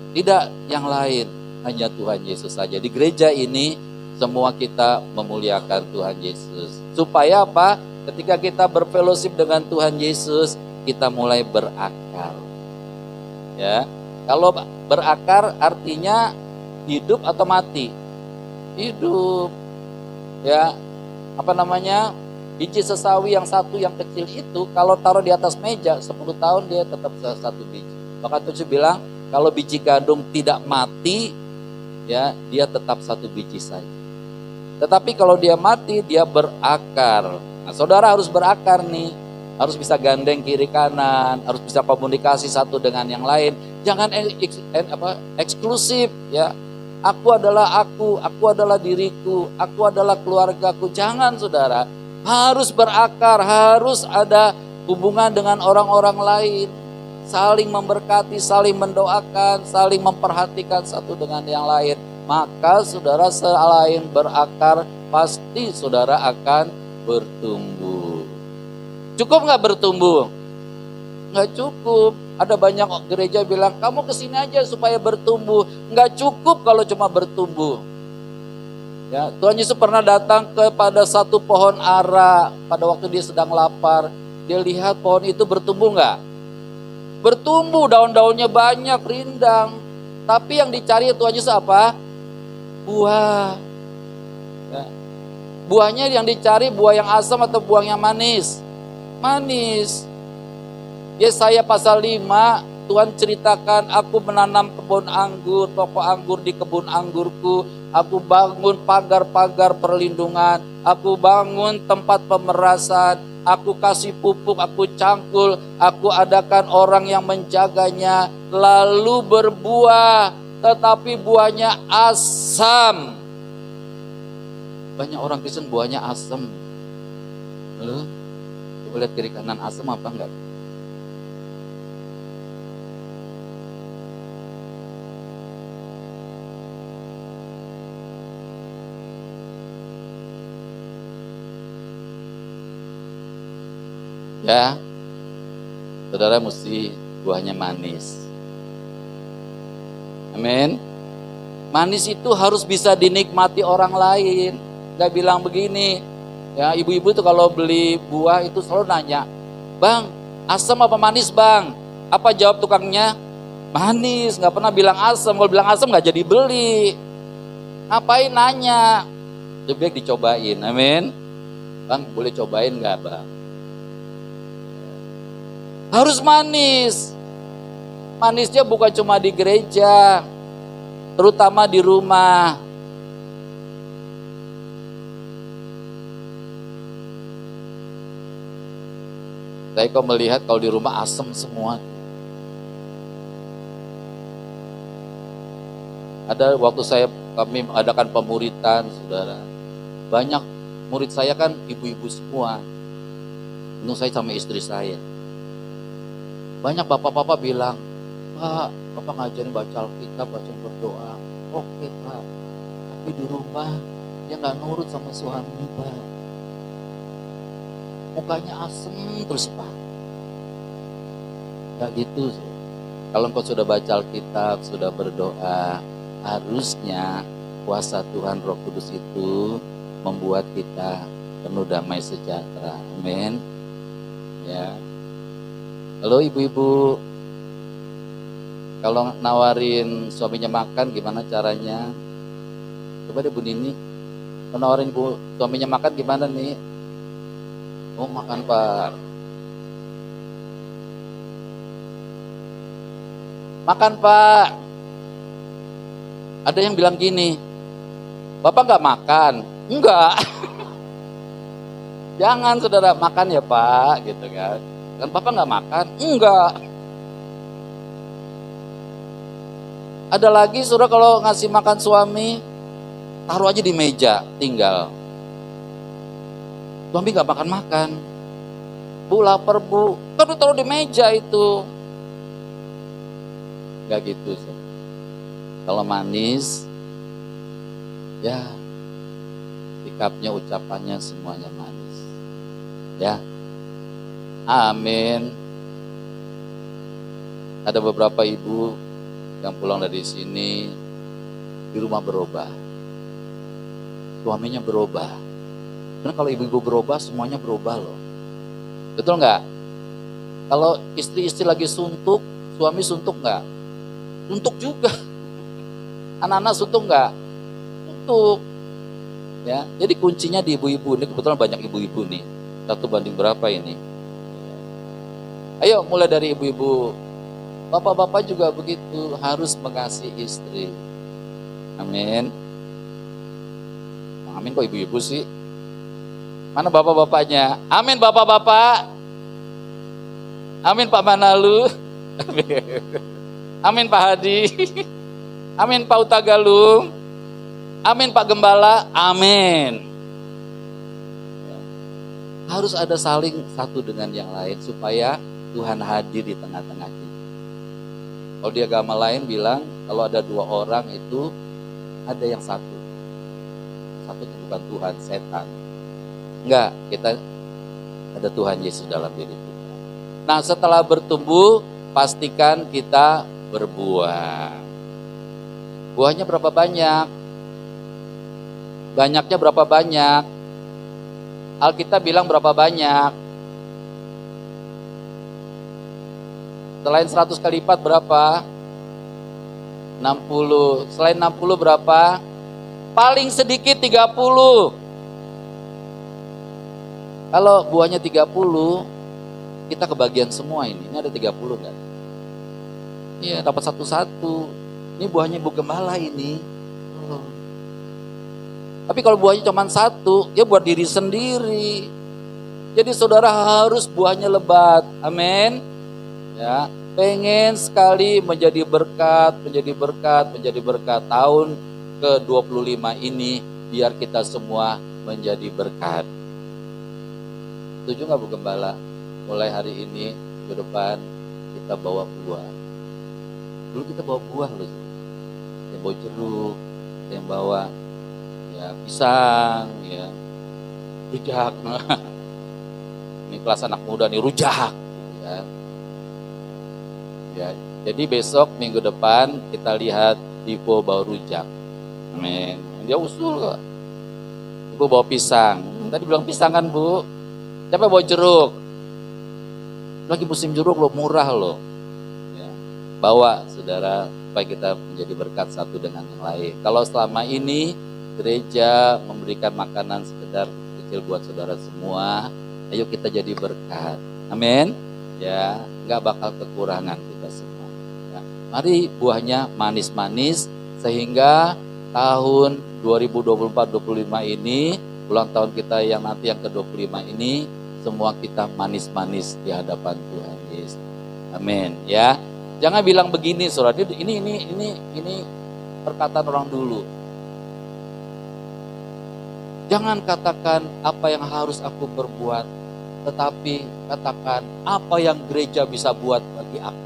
Tidak yang lain, hanya Tuhan Yesus saja. Di gereja ini semua kita memuliakan Tuhan Yesus. Supaya apa? Ketika kita berfellowship dengan Tuhan Yesus, kita mulai berakar. Ya. Kalau berakar artinya hidup atau mati? Hidup. Ya. Apa namanya? Biji sesawi yang satu yang kecil itu kalau taruh di atas meja 10 tahun dia tetap satu biji. Maka Tuhan bilang Kalau biji gandum tidak mati, ya dia tetap satu biji saja. Tetapi kalau dia mati, dia berakar. Nah, saudara harus berakar nih, harus bisa gandeng kiri kanan, harus bisa komunikasi satu dengan yang lain. Jangan eksklusif, ya. Aku adalah diriku, aku adalah keluargaku. Jangan, saudara. Harus berakar, harus ada hubungan dengan orang-orang lain. Saling memberkati, saling mendoakan, saling memperhatikan satu dengan yang lain. Maka saudara selain berakar, pasti saudara akan bertumbuh. Cukup nggak bertumbuh? Nggak cukup. Ada banyak gereja bilang, kamu kesini aja supaya bertumbuh. Nggak cukup kalau cuma bertumbuh. Ya, Tuhan Yesus pernah datang kepada satu pohon ara pada waktu dia sedang lapar. Dia lihat pohon itu bertumbuh nggak? Bertumbuh, daun-daunnya banyak, rindang. Tapi yang dicari Tuhan Yesus apa? Buah. Ya. Buahnya yang dicari buah yang asam atau buah yang manis? Manis. Yesaya pasal 5, Tuhan ceritakan, aku menanam kebun anggur, pokok anggur di kebun anggurku. Aku bangun pagar-pagar perlindungan. Aku bangun tempat pemerasan. Aku kasih pupuk, aku cangkul. Aku adakan orang yang menjaganya. Lalu berbuah, tetapi buahnya asam. Banyak orang Kristen buahnya asam. Lalu, coba lihat kiri kanan, asam apa enggak? Ya, saudara mesti buahnya manis. Amin. Manis itu harus bisa dinikmati orang lain. Gak bilang begini, ya ibu-ibu tuh kalau beli buah itu selalu nanya, bang, asam apa manis bang? Apa jawab tukangnya? Manis, gak pernah bilang asam. Kalau bilang asam gak jadi beli. Ngapain nanya? Lebih baik dicobain, amin. Bang, boleh cobain gak bang? Harus manis. Manisnya bukan cuma di gereja, terutama di rumah. Saya kok melihat kalau di rumah asam semua. Ada waktu kami mengadakan pemuritan, saudara. Banyak murid saya kan ibu-ibu semua. Untung saya sama istri saya. Banyak bapak-bapak bilang, Pak, Bapak ngajarin baca Alkitab, baca berdoa. Oke Pak, tapi di rumah dia gak nurut sama suami Pak. Mukanya asem terus Pak. Gak gitu. Kalau engkau sudah baca Alkitab, sudah berdoa, harusnya kuasa Tuhan Roh Kudus itu membuat kita penuh damai sejahtera. Amin. Ya. Halo ibu-ibu, kalau nawarin suaminya makan gimana caranya? Coba deh Bu Nini, kalau nawarin suaminya makan gimana nih? Oh makan Pak. Makan Pak. Ada yang bilang gini, Bapak gak makan? Enggak. Jangan saudara, makan ya Pak, gitu kan. Kan Bapak nggak makan? Enggak. Ada lagi saudara kalau ngasih makan suami, taruh aja di meja, tinggal. Suami nggak makan. Bu lapar bu, kan taruh di meja itu. Nggak gitu. Saudara. Kalau manis, ya sikapnya, ucapannya semuanya manis. Ya. Amin. Ada beberapa ibu yang pulang dari sini di rumah berubah. Suaminya berubah. Karena kalau ibu-ibu berubah semuanya berubah loh. Betul nggak? Kalau istri-istri lagi suntuk, suami suntuk nggak? Suntuk juga. Anak-anak suntuk nggak? Suntuk. Ya, jadi kuncinya di ibu-ibu. Ini kebetulan banyak ibu-ibu nih. 1 banding berapa ini? Ayo mulai dari ibu-ibu Bapak-bapak juga begitu, harus mengasihi istri. Amin. Amin kok ibu-ibu sih? Mana bapak-bapaknya? Amin bapak-bapak. Amin Pak Manalu. Amin Pak Hadi. Amin Pak Utagalung. Amin Pak Gembala. Amin. Harus ada saling satu dengan yang lain supaya Tuhan hadir di tengah-tengah kita. Kalau di agama lain bilang kalau ada 2 orang itu ada yang satu. Satu itu bukan Tuhan, setan. Enggak, kita ada Tuhan Yesus dalam diri kita. Nah, setelah bertumbuh, pastikan kita berbuah. Buahnya berapa banyak? Banyaknya berapa banyak? Alkitab bilang berapa banyak? Selain 100 kali lipat berapa? 60. Selain 60 berapa? Paling sedikit 30. Kalau buahnya 30, kita kebagian semua ini. Ini ada 30 kan? Iya, dapat satu-satu. Ini buahnya Ibu Gembala ini. Oh. Tapi kalau buahnya cuma 1, ya buat diri sendiri. Jadi saudara harus buahnya lebat. Amin. Ya, pengen sekali menjadi berkat. Tahun ke-25 ini biar kita semua menjadi berkat. Setuju nggak Bu Gembala? Mulai hari ini ke depan kita bawa buah. Dulu kita bawa buah loh. Yang bawa jeruk, yang bawa ya pisang, ya rujak. Ini kelas anak muda nih rujak, gitu kan. Ya, jadi besok minggu depan kita lihat Dipo bawa rujak. Amin. Dia usul kok. Ibu bawa pisang. Tadi bilang pisang kan Bu. Siapa bawa jeruk? Lagi musim jeruk loh, murah loh. Ya. Bawa saudara supaya kita menjadi berkat satu dengan yang lain. Kalau selama ini gereja memberikan makanan sekedar kecil buat saudara semua, ayo kita jadi berkat. Amin. Ya, nggak bakal kekurangan kita semua. Ya. Mari buahnya manis-manis sehingga tahun 2024-25 ini, ulang tahun kita yang nanti yang ke-25 ini, semua kita manis-manis di hadapan Tuhan Yesus. Amin. Ya, jangan bilang begini, saudara. Ini perkataan orang dulu. Jangan katakan apa yang harus aku perbuat, tetapi katakan apa yang gereja bisa buat bagi aku.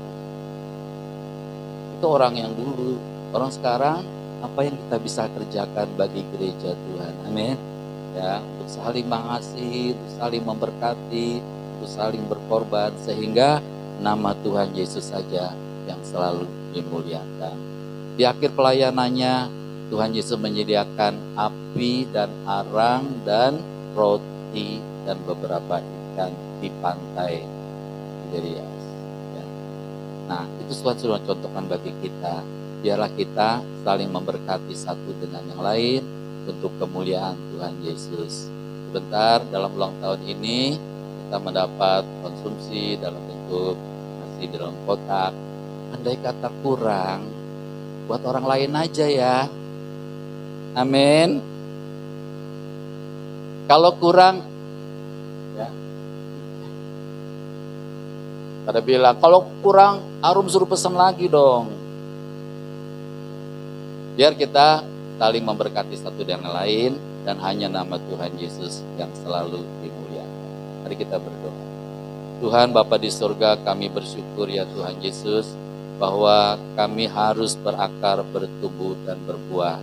Itu orang yang dulu. Orang sekarang, apa yang kita bisa kerjakan bagi gereja Tuhan. Amin. Ya, untuk saling mengasihi, untuk saling memberkati, untuk saling berkorban sehingga nama Tuhan Yesus saja yang selalu dimuliakan. Di akhir pelayanannya Tuhan Yesus menyediakan api dan arang dan roti dan beberapa ikan di pantai Tiberias. Ya. Nah, itu suatu contohkan bagi kita. Biarlah kita saling memberkati satu dengan yang lain untuk kemuliaan Tuhan Yesus. Sebentar dalam ulang tahun ini kita mendapat konsumsi dalam bentuk nasi dalam kotak. Andai kata kurang, buat orang lain aja ya. Amin. Kalau kurang, ya. Pada bilang kalau kurang, Arum suruh pesan lagi dong. Biar kita saling memberkati satu dengan lain dan hanya nama Tuhan Yesus yang selalu dimuliakan. Mari kita berdoa. Tuhan Bapa di surga, kami bersyukur ya Tuhan Yesus bahwa kami harus berakar, bertumbuh dan berbuah.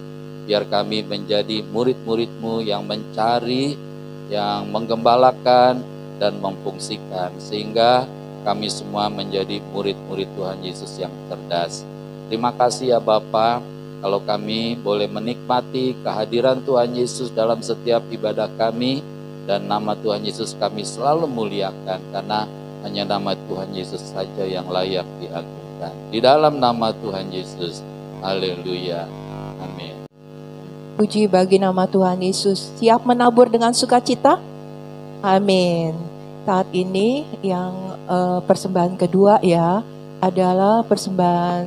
Biar kami menjadi murid-murid-Mu yang mencari, yang menggembalakan dan memfungsikan sehingga kami semua menjadi murid-murid Tuhan Yesus yang cerdas. Terima kasih ya Bapa. Kalau kami boleh menikmati kehadiran Tuhan Yesus dalam setiap ibadah kami dan nama Tuhan Yesus kami selalu muliakan karena hanya nama Tuhan Yesus saja yang layak diagungkan. Di dalam nama Tuhan Yesus. Haleluya. Amin. Puji bagi nama Tuhan Yesus. Siap menabur dengan sukacita? Amin. Saat ini yang persembahan kedua ya, adalah persembahan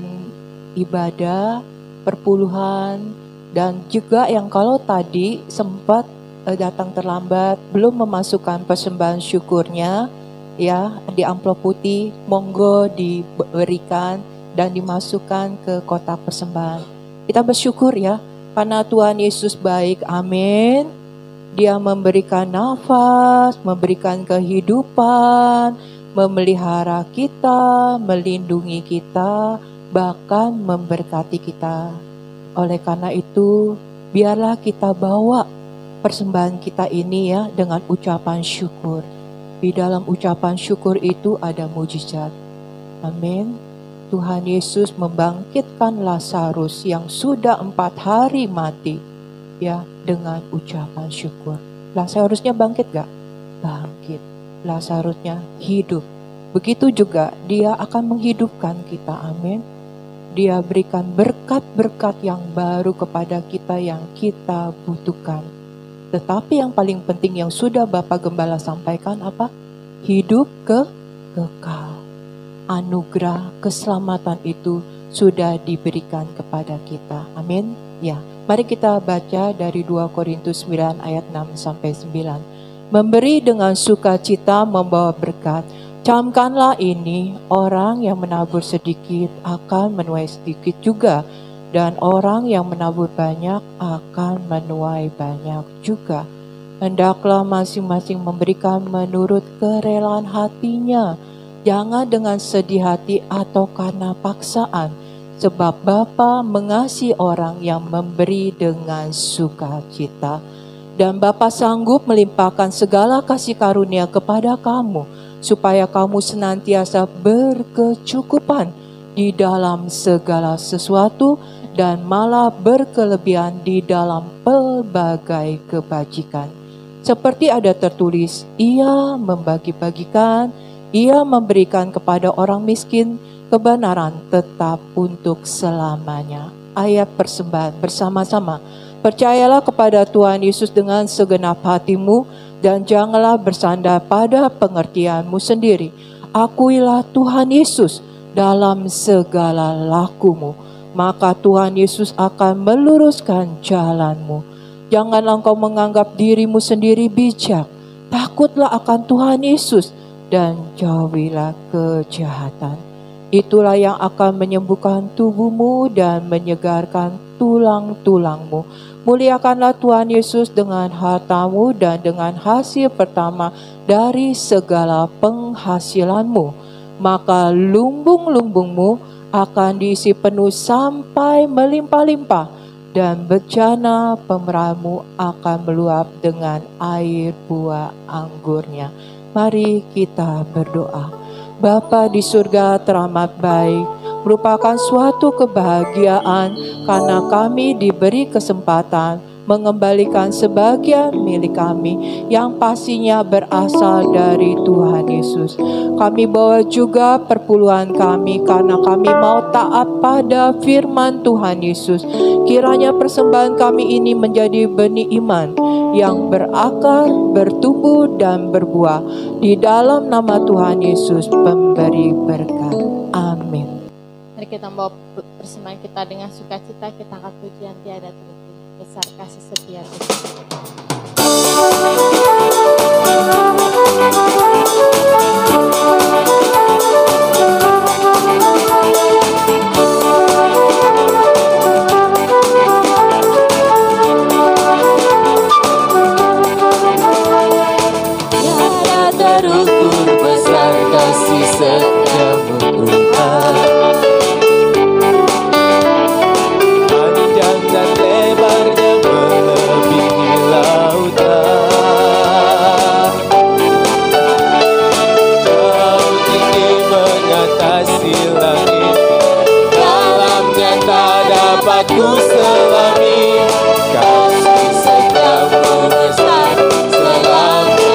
ibadah, perpuluhan, dan juga yang kalau tadi sempat datang terlambat, belum memasukkan persembahan syukurnya, ya di amplop putih, monggo diberikan dan dimasukkan ke kotak persembahan. Kita bersyukur ya, karena Tuhan Yesus baik, amin. Dia memberikan nafas, memberikan kehidupan, memelihara kita, melindungi kita, bahkan memberkati kita. Oleh karena itu, biarlah kita bawa persembahan kita ini ya dengan ucapan syukur. Di dalam ucapan syukur itu ada mujizat. Amin. Tuhan Yesus membangkitkan Lazarus yang sudah 4 hari mati ya dengan ucapan syukur. Lazarusnya bangkit gak? Bangkit. Lazarusnya hidup. Begitu juga dia akan menghidupkan kita. Amin. Dia berikan berkat-berkat yang baru kepada kita yang kita butuhkan. Tetapi yang paling penting yang sudah Bapak Gembala sampaikan apa? Hidup kekal. Anugerah keselamatan itu sudah diberikan kepada kita. Amin. Ya, mari kita baca dari 2 Korintus 9 ayat 6 sampai 9. Memberi dengan sukacita membawa berkat. Camkanlah ini, orang yang menabur sedikit akan menuai sedikit juga. Dan orang yang menabur banyak akan menuai banyak juga. Hendaklah masing-masing memberikan menurut kerelaan hatinya. Jangan dengan sedih hati atau karena paksaan. Sebab Bapa mengasihi orang yang memberi dengan sukacita. Dan Bapa sanggup melimpahkan segala kasih karunia kepada kamu, supaya kamu senantiasa berkecukupan di dalam segala sesuatu, dan malah berkelebihan di dalam pelbagai kebajikan. Seperti ada tertulis, ia membagi-bagikan, ia memberikan kepada orang miskin, kebenaran tetap untuk selamanya. Ayat persembahan bersama-sama. Percayalah kepada Tuhan Yesus dengan segenap hatimu, dan janganlah bersandar pada pengertianmu sendiri. Akuilah Tuhan Yesus dalam segala lakumu, maka Tuhan Yesus akan meluruskan jalanmu. Janganlah engkau menganggap dirimu sendiri bijak. Takutlah akan Tuhan Yesus dan jauhilah kejahatan. Itulah yang akan menyembuhkan tubuhmu dan menyegarkan tulang-tulangmu. Muliakanlah Tuhan Yesus dengan hartamu dan dengan hasil pertama dari segala penghasilanmu. Maka lumbung-lumbungmu akan diisi penuh sampai melimpah-limpah, dan bejana pemeramu akan meluap dengan air buah anggurnya. Mari kita berdoa. Bapa di surga teramat baik, merupakan suatu kebahagiaan karena kami diberi kesempatan mengembalikan sebagian milik kami yang pastinya berasal dari Tuhan Yesus. Kami bawa juga perpuluhan kami karena kami mau taat pada firman Tuhan Yesus. Kiranya persembahan kami ini menjadi benih iman yang berakar, bertumbuh dan berbuah. Di dalam nama Tuhan Yesus pemberi berkat. Amin. Mari kita membawa persembahan kita dengan sukacita, kita akan pujian tiada terhenti. Besar kasih setia Tuhan. Tiada terukur besar kasih setiamu Tuhan. Panjang dan lebarnya melebihi lautan. Jauh tinggi mengatasi langit, dalamnya tak dapat ku selami. Kasih setiamu besar selamanya.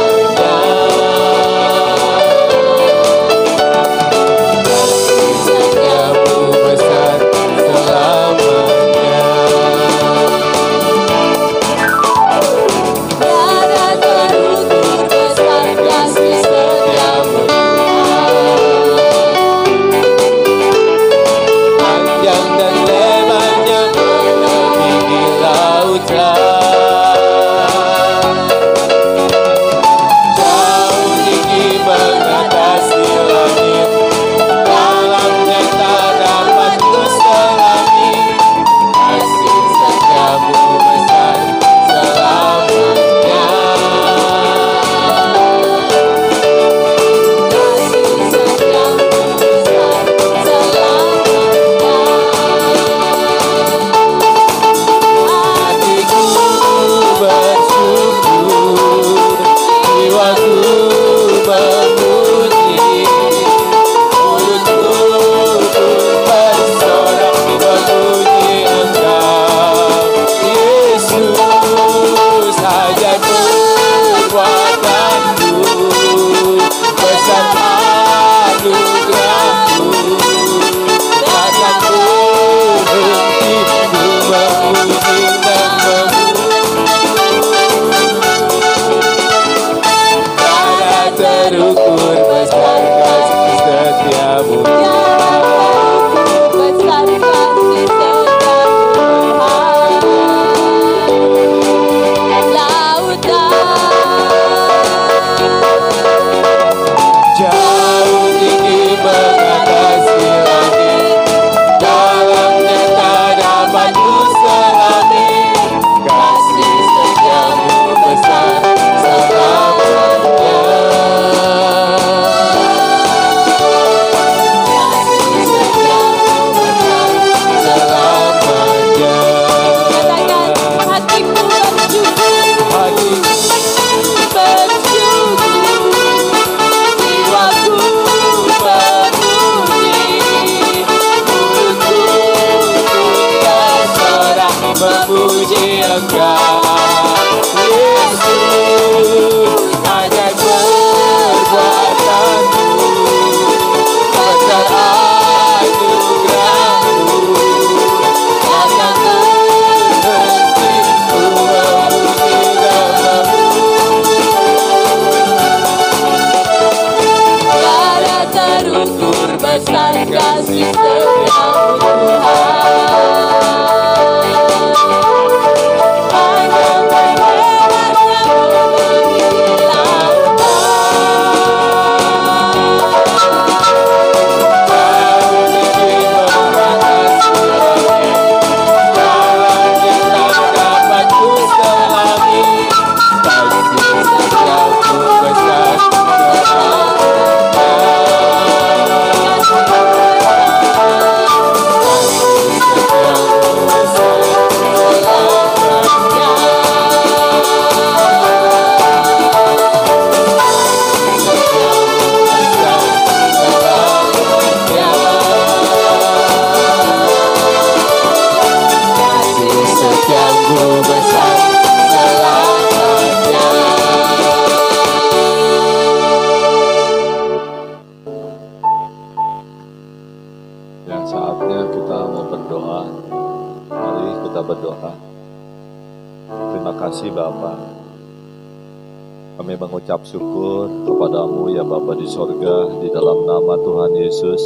Kami mengucap syukur kepadamu ya Bapa di sorga, di dalam nama Tuhan Yesus.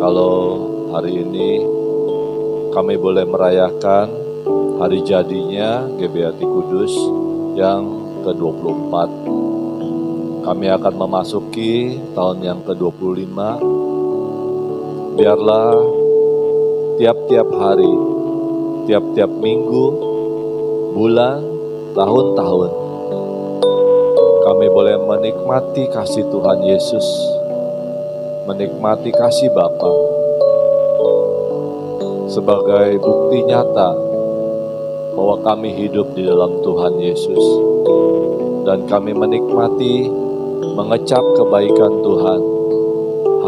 Kalau hari ini kami boleh merayakan hari jadinya GBHT Kudus yang ke-24. Kami akan memasuki tahun yang ke-25. Biarlah tiap-tiap hari, tiap-tiap minggu, bulan, tahun-tahun, kami boleh menikmati kasih Tuhan Yesus, menikmati kasih Bapa sebagai bukti nyata bahwa kami hidup di dalam Tuhan Yesus, dan kami menikmati mengecap kebaikan Tuhan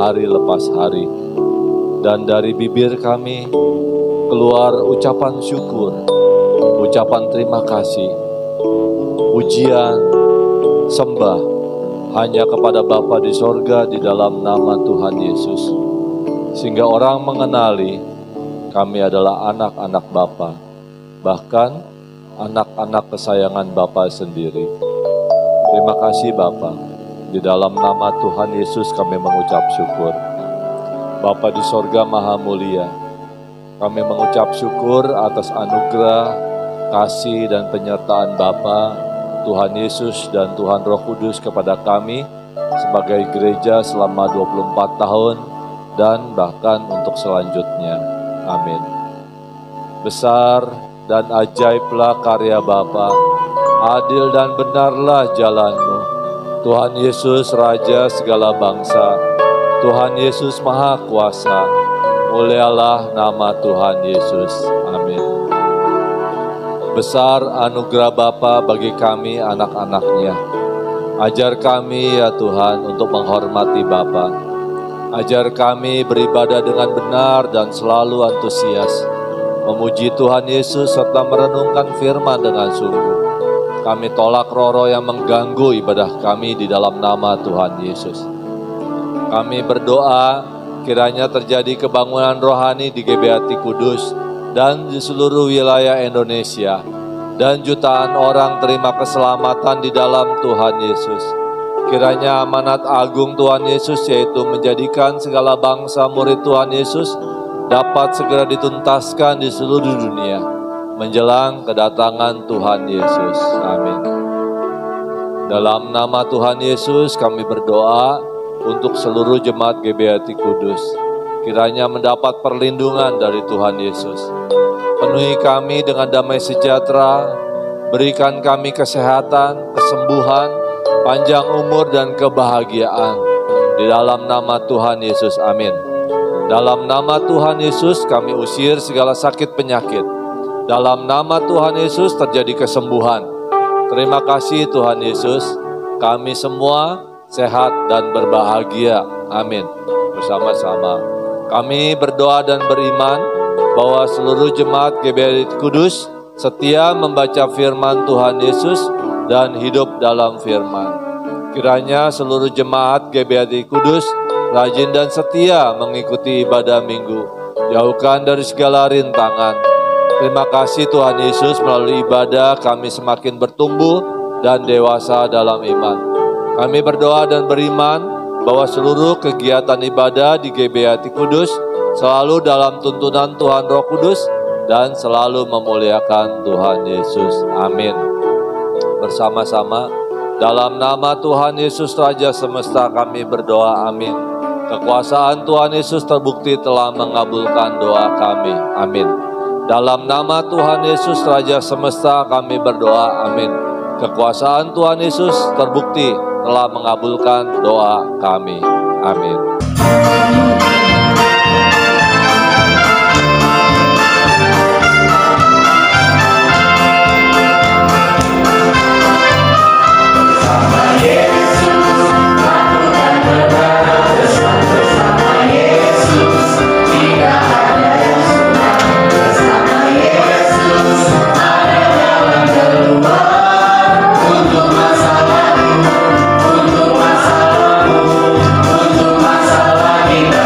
hari lepas hari, dan dari bibir kami keluar ucapan syukur, ucapan terima kasih, pujian, sembah hanya kepada Bapa di sorga di dalam nama Tuhan Yesus, sehingga orang mengenali kami adalah anak-anak Bapa, bahkan anak-anak kesayangan Bapa sendiri. Terima kasih Bapa, di dalam nama Tuhan Yesus kami mengucap syukur. Bapa di sorga maha mulia, kami mengucap syukur atas anugerah, kasih dan penyertaan Bapa, Tuhan Yesus dan Tuhan Roh Kudus kepada kami sebagai gereja selama 24 tahun dan bahkan untuk selanjutnya. Amin. Besar dan ajaiblah karya Bapa, adil dan benarlah jalan-Mu. Tuhan Yesus Raja segala bangsa, Tuhan Yesus Maha Kuasa, mulialah nama Tuhan Yesus. Amin. Besar anugerah Bapa bagi kami anak-anak-Nya. Ajar kami ya Tuhan untuk menghormati Bapa. Ajar kami beribadah dengan benar dan selalu antusias, memuji Tuhan Yesus serta merenungkan firman dengan sungguh. Kami tolak roh-roh yang mengganggu ibadah kami di dalam nama Tuhan Yesus. Kami berdoa kiranya terjadi kebangunan rohani di GBHT Kudus dan di seluruh wilayah Indonesia, dan jutaan orang terima keselamatan di dalam Tuhan Yesus. Kiranya amanat agung Tuhan Yesus, yaitu menjadikan segala bangsa murid Tuhan Yesus, dapat segera dituntaskan di seluruh dunia menjelang kedatangan Tuhan Yesus. Amin. Dalam nama Tuhan Yesus kami berdoa untuk seluruh jemaat GBHT Kudus, kiranya mendapat perlindungan dari Tuhan Yesus. Penuhi kami dengan damai sejahtera, berikan kami kesehatan, kesembuhan, panjang umur dan kebahagiaan. Di dalam nama Tuhan Yesus, amin. Dalam nama Tuhan Yesus kami usir segala sakit penyakit. Dalam nama Tuhan Yesus terjadi kesembuhan. Terima kasih Tuhan Yesus, kami semua sehat dan berbahagia. Amin. Bersama-sama kami berdoa dan beriman bahwa seluruh jemaat GBHT Kudus setia membaca firman Tuhan Yesus dan hidup dalam firman. Kiranya seluruh jemaat GBHT Kudus rajin dan setia mengikuti ibadah minggu, jauhkan dari segala rintangan. Terima kasih Tuhan Yesus, melalui ibadah kami semakin bertumbuh dan dewasa dalam iman. Kami berdoa dan beriman bahwa seluruh kegiatan ibadah di GBHT Kudus selalu dalam tuntunan Tuhan Roh Kudus dan selalu memuliakan Tuhan Yesus. Amin. Bersama-sama dalam nama Tuhan Yesus Raja semesta kami berdoa. Amin. Kekuasaan Tuhan Yesus terbukti telah mengabulkan doa kami. Amin. Dalam nama Tuhan Yesus Raja semesta kami berdoa. Amin. Kekuasaan Tuhan Yesus terbukti telah mengabulkan doa kami. Amin. Untuk masalahmu, untuk masalahmu, untuk masalah kita.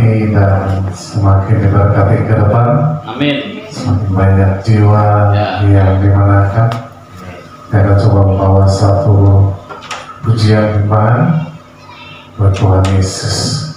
diberkati dan semakin diberkati ke depan. Amin. Semakin banyak jiwa yang dimenangkan. Kita coba membawa satu pujian iman buat Tuhan Yesus.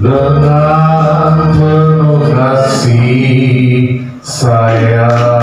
dengan penuh kasih sayang.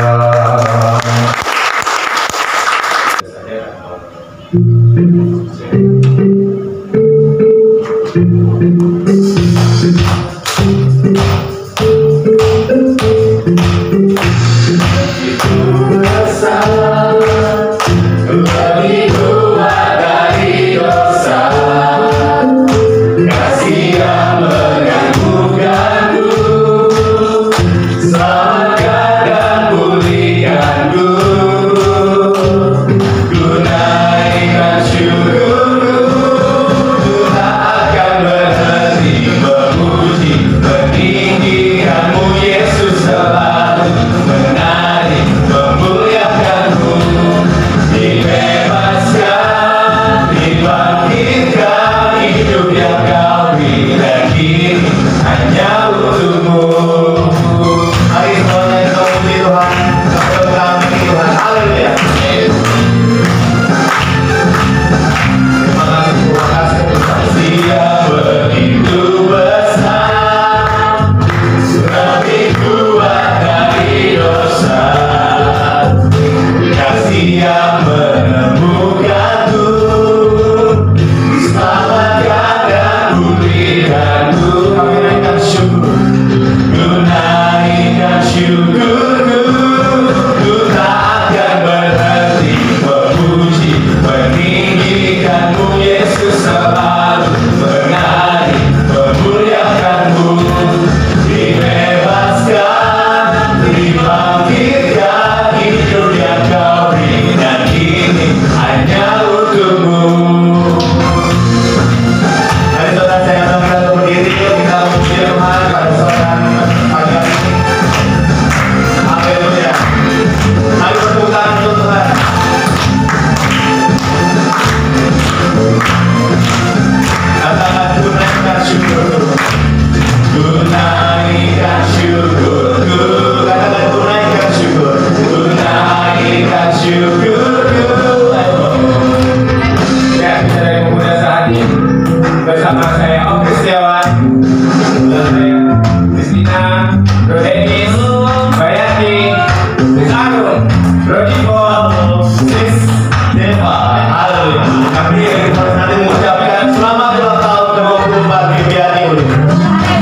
Pak Bibiani.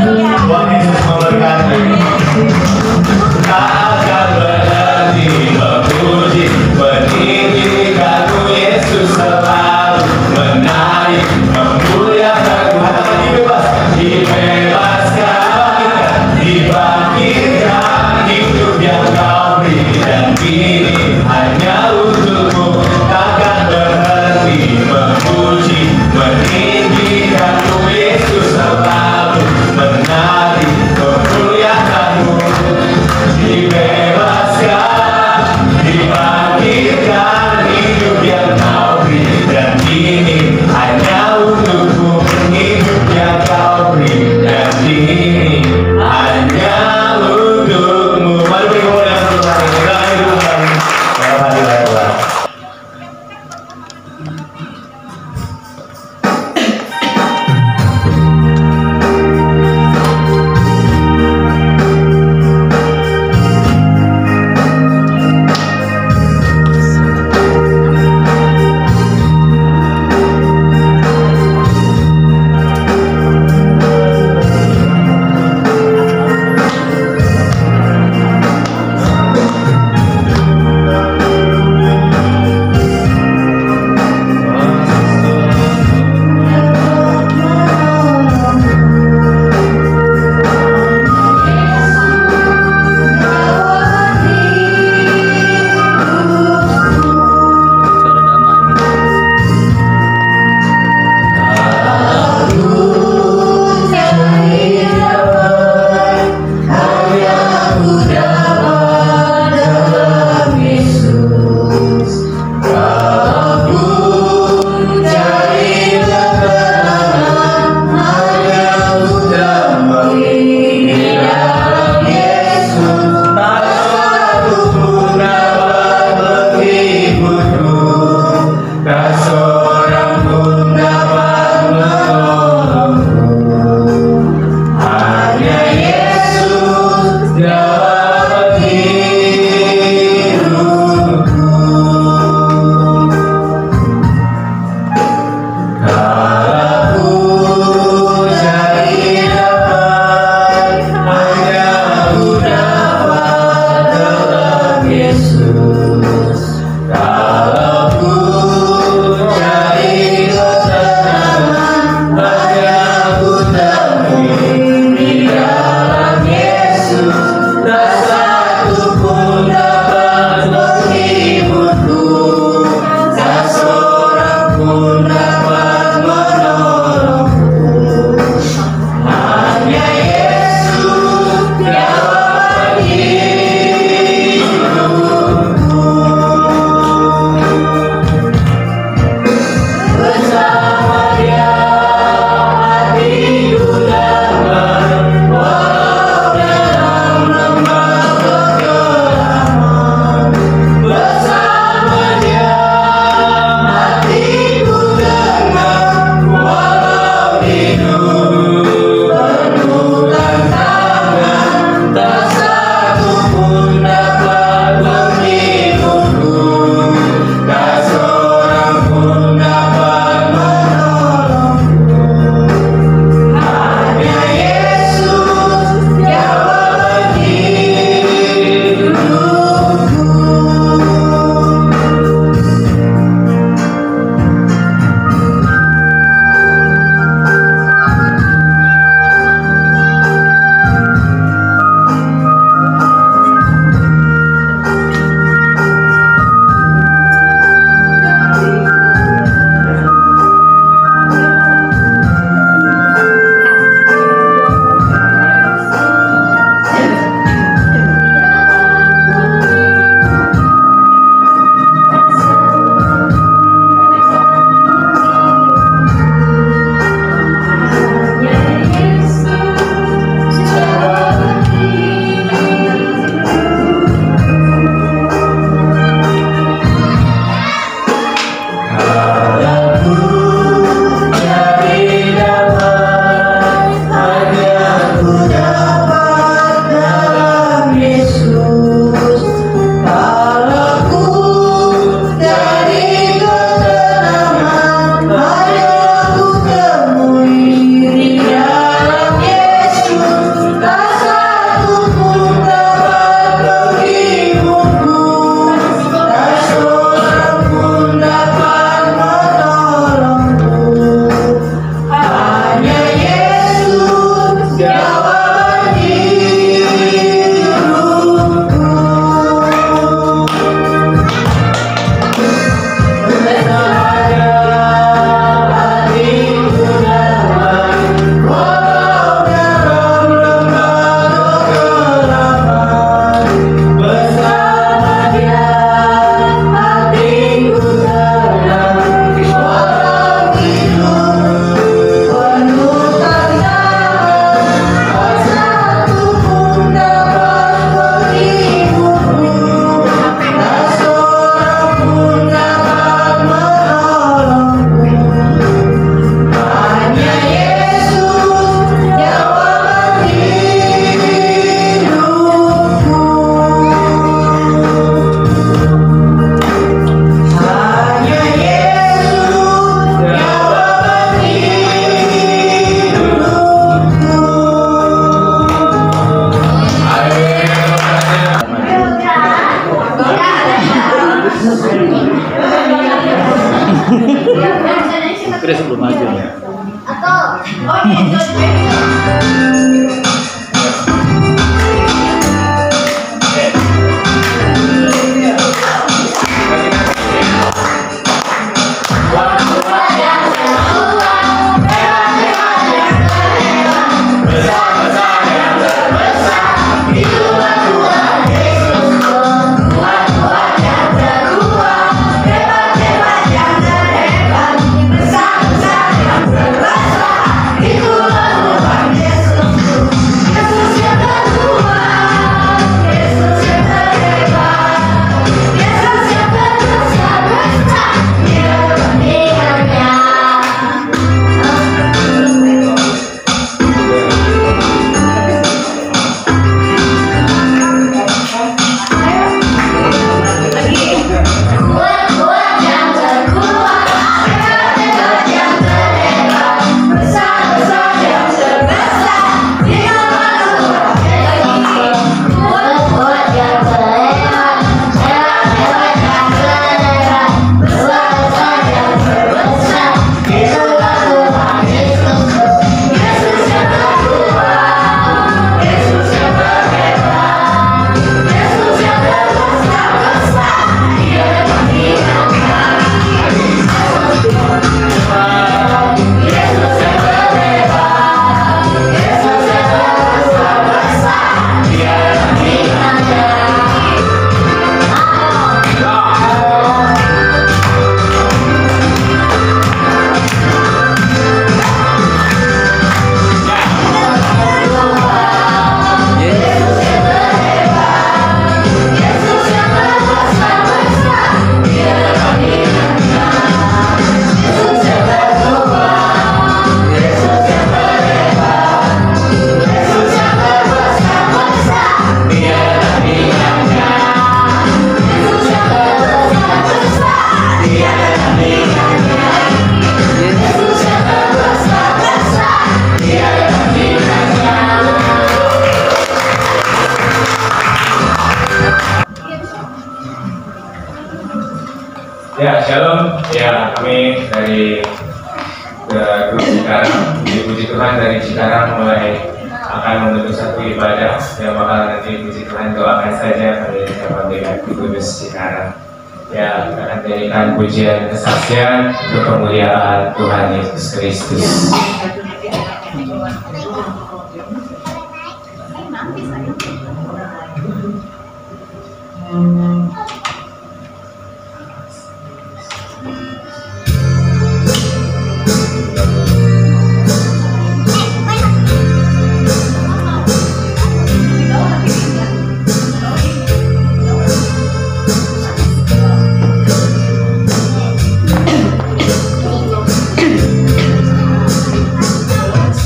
Tuhan Yesus memberkati. Tak akan berhenti memuji, meninggikanmu Yesus selalu menaik, memuliakan Tuhan. Dibebas, dibebaskan, dibangkitkan, hidup yang kau beri dan kini hanya untukmu. Takkan berhenti memuji, meninggikanmu Yesus selalu dari Cikarang mulai akan menutup satu ibadah yang bakal nanti puji Tuhan doakan saja pada ucapan dengan Kudus Cikarang. Ya, kita akan jadikan pujian kesaksian untuk kemuliaan Tuhan Yesus Kristus.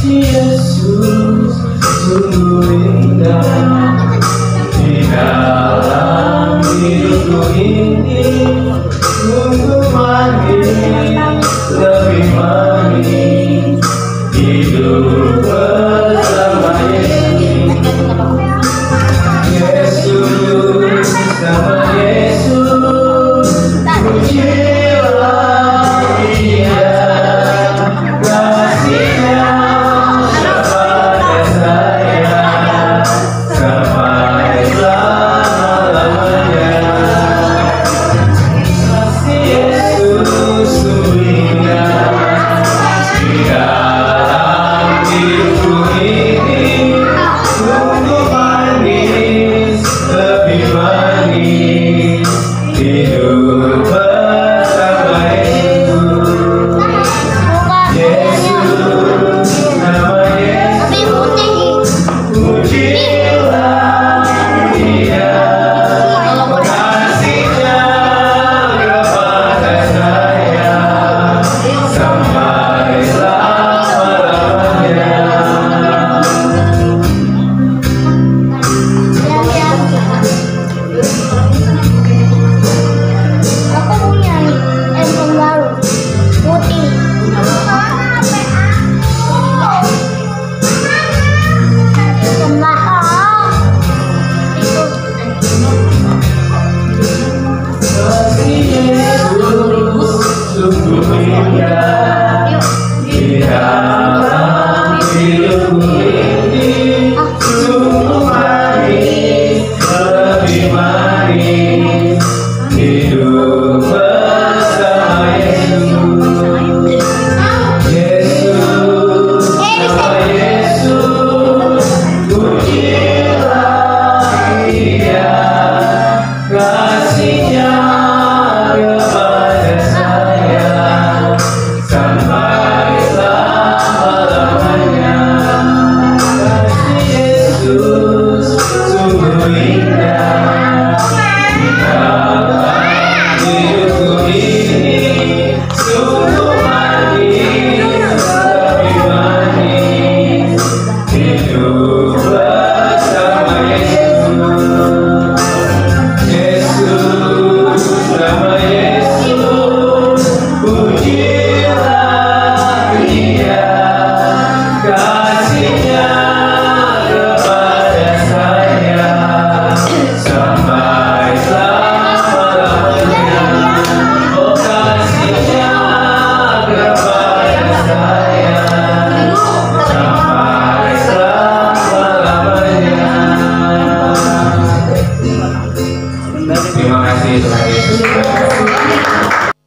Yesus sungguh indah di dalam hidupku ini, sungguh manis, lebih manis hidup bersama Yesus. Yesus sama Yesus, pujilah Dia, kasihnya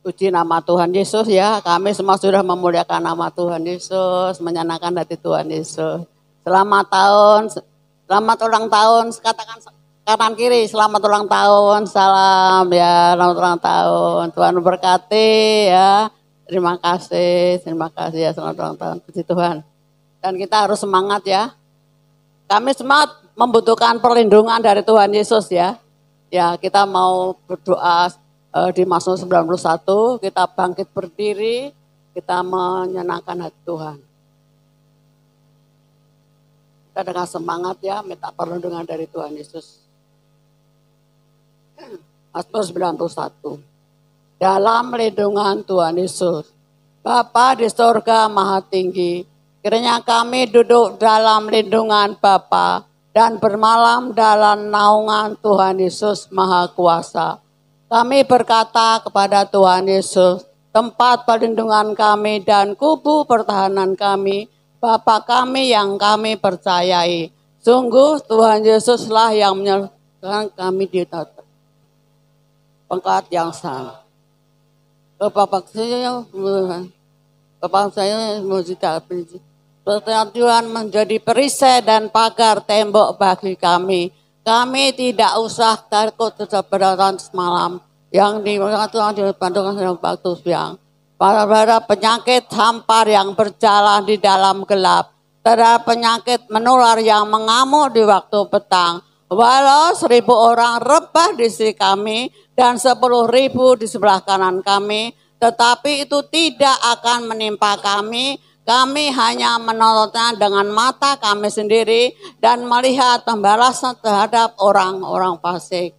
Puji nama Tuhan Yesus ya, kami semua sudah memuliakan nama Tuhan Yesus, menyenangkan hati Tuhan Yesus. Selamat ulang tahun, katakan kanan kiri, selamat ulang tahun, salam ya, selamat ulang tahun, Tuhan memberkati ya, terima kasih ya, selamat ulang tahun, puji Tuhan. Dan kita harus semangat ya, kami semua membutuhkan perlindungan dari Tuhan Yesus ya. Ya, kita mau berdoa di Mazmur 91, kita bangkit berdiri, kita menyenangkan hati Tuhan. Kita dengan semangat ya, minta perlindungan dari Tuhan Yesus. Mazmur 91. Dalam lindungan Tuhan Yesus, Bapa di surga maha tinggi, kiranya kami duduk dalam lindungan Bapa dan bermalam dalam naungan Tuhan Yesus maha kuasa. Kami berkata kepada Tuhan Yesus, tempat perlindungan kami dan kubu pertahanan kami, Bapa kami yang kami percayai. Sungguh Tuhan Yesuslah yang menyertakan kami di pangkat yang sama. Bapak saya Pertanyaan Tuhan menjadi perisai dan pagar tembok bagi kami. Kami tidak usah takut terhadap beratan semalam yang Tuhan dibantukan dalam waktu siang. Pada penyakit hampar yang berjalan di dalam gelap, terhadap penyakit menular yang mengamuk di waktu petang. Walau 1.000 orang rebah di sisi kami dan 10.000 di sebelah kanan kami, tetapi itu tidak akan menimpa kami. Kami hanya menontonnya dengan mata kami sendiri dan melihat pembalasan terhadap orang-orang fasik.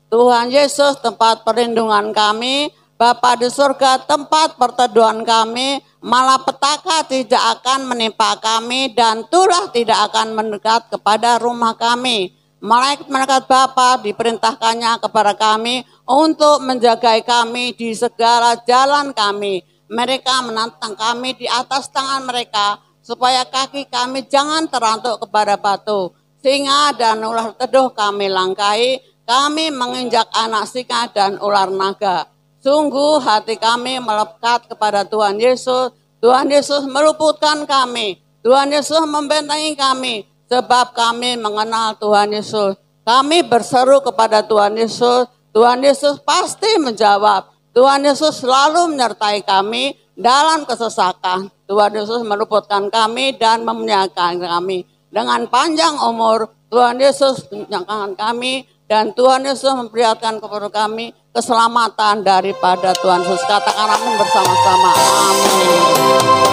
Tuhan Yesus tempat perlindungan kami, Bapa di surga tempat perteduhan kami, malapetaka tidak akan menimpa kami dan turah tidak akan mendekat kepada rumah kami. Malaikat Bapa diperintahkannya kepada kami untuk menjagai kami di segala jalan kami. Mereka menantang kami di atas tangan mereka supaya kaki kami jangan terantuk kepada batu. Singa dan ular teduh kami langkai, kami menginjak anak singa dan ular naga. Sungguh hati kami melekat kepada Tuhan Yesus. Tuhan Yesus meluputkan kami. Tuhan Yesus membentengi kami. Sebab kami mengenal Tuhan Yesus. Kami berseru kepada Tuhan Yesus. Tuhan Yesus pasti menjawab. Tuhan Yesus selalu menyertai kami dalam kesesakan. Tuhan Yesus meluputkan kami dan memuliakan kami. Dengan panjang umur, Tuhan Yesus menyertai kami. Dan Tuhan Yesus memperlihatkan kepada kami keselamatan daripada Tuhan Yesus. Katakan amin bersama-sama. Amin.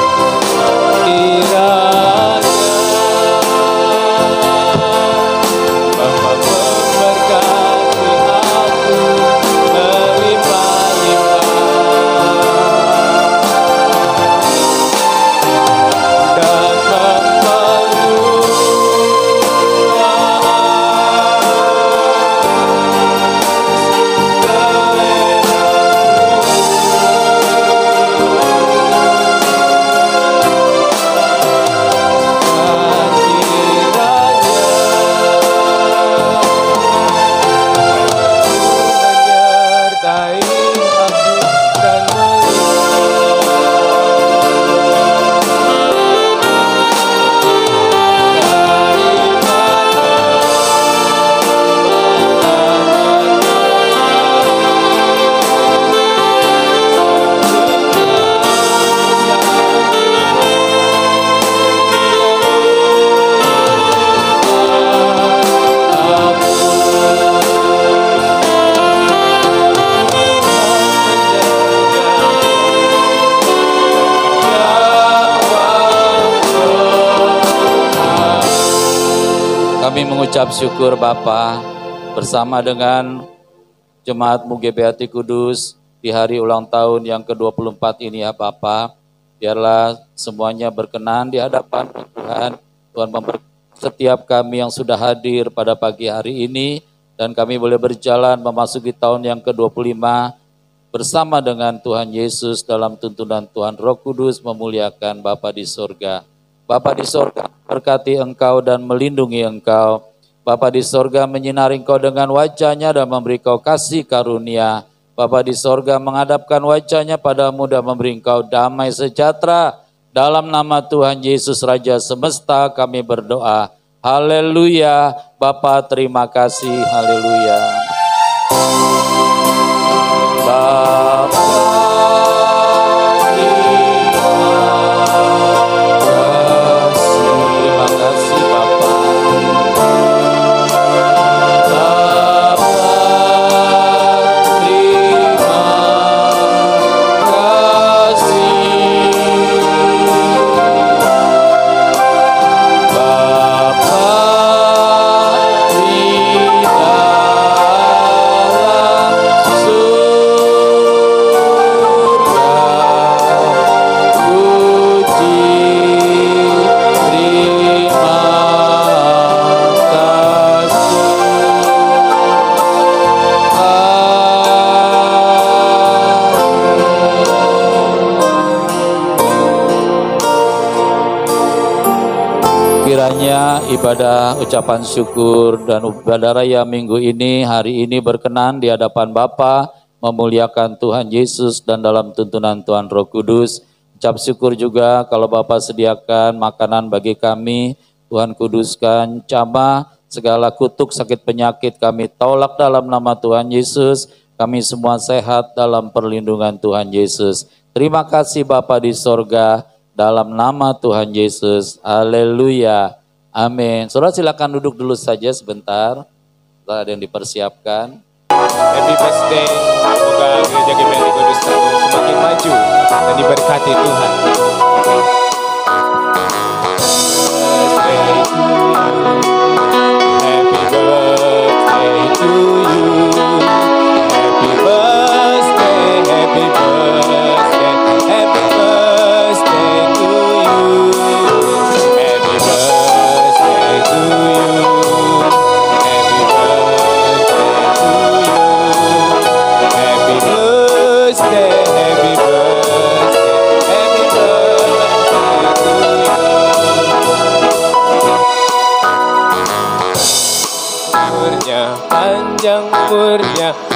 Kami mengucap syukur Bapa bersama dengan Jemaat-Mu GBHT Kudus di hari ulang tahun yang ke-24 ini ya Bapa. Biarlah semuanya berkenan di hadapan Tuhan. Tuhan memberkati setiap kami yang sudah hadir pada pagi hari ini dan kami boleh berjalan memasuki tahun yang ke-25 bersama dengan Tuhan Yesus dalam tuntunan Tuhan Roh Kudus memuliakan Bapa di sorga. Bapa di sorga berkati engkau dan melindungi engkau. Bapa di sorga menyinari engkau dengan wajahnya dan memberi engkau kasih karunia. Bapa di sorga menghadapkan wajahnya padamu dan memberi engkau damai sejahtera. Dalam nama Tuhan Yesus Raja Semesta kami berdoa. Haleluya. Bapa terima kasih. Haleluya. Bapa. Bapa Kiranya ibadah ucapan syukur dan ibadah raya minggu ini, hari ini berkenan di hadapan Bapa, memuliakan Tuhan Yesus dan dalam tuntunan Tuhan Roh Kudus. Ucap syukur juga kalau Bapa sediakan makanan bagi kami, Tuhan kuduskan, jamah segala kutuk sakit penyakit kami tolak dalam nama Tuhan Yesus. Kami semua sehat dalam perlindungan Tuhan Yesus. Terima kasih Bapa di sorga, dalam nama Tuhan Yesus. Haleluya. Amin. Saudara silakan duduk dulu saja sebentar. Setelah ada yang dipersiapkan. Happy birthday. Semoga gereja GBRI Kudus semakin maju dan diberkati Tuhan. Happy birthday to you. Happy birthday, happy birthday, happy birthday to you. Happy birthday to you. Happy birthday to you. Happy birthday, happy birthday, happy birthday to you.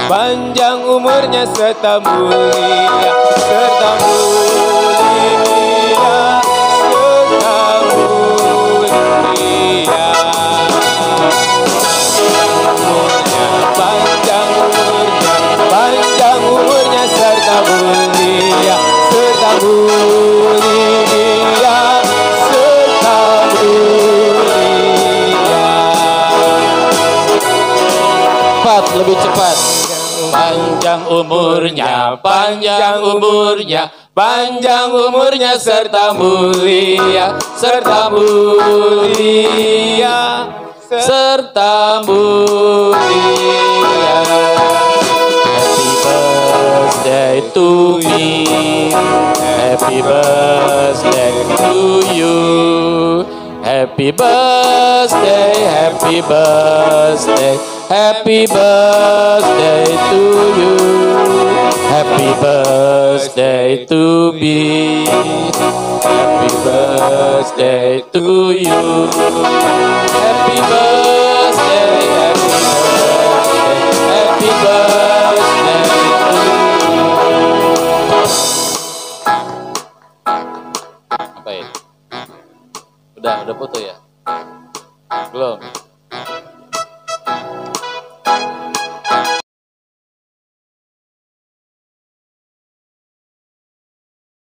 Panjang umurnya serta mulia, serta mulia, serta mulia. Panjang umurnya serta mulia, serta mulia, serta mulia. Cepat, lebih cepat. Panjang umurnya, panjang umurnya, panjang umurnya serta mulia, serta mulia, serta mulia. Happy birthday to me, happy birthday to you. Happy birthday, happy birthday, happy birthday to you. Happy birthday to me, happy birthday to you. Happy birthday, happy birthday, happy birthday to you. Apa ini? Udah foto ya? Belum?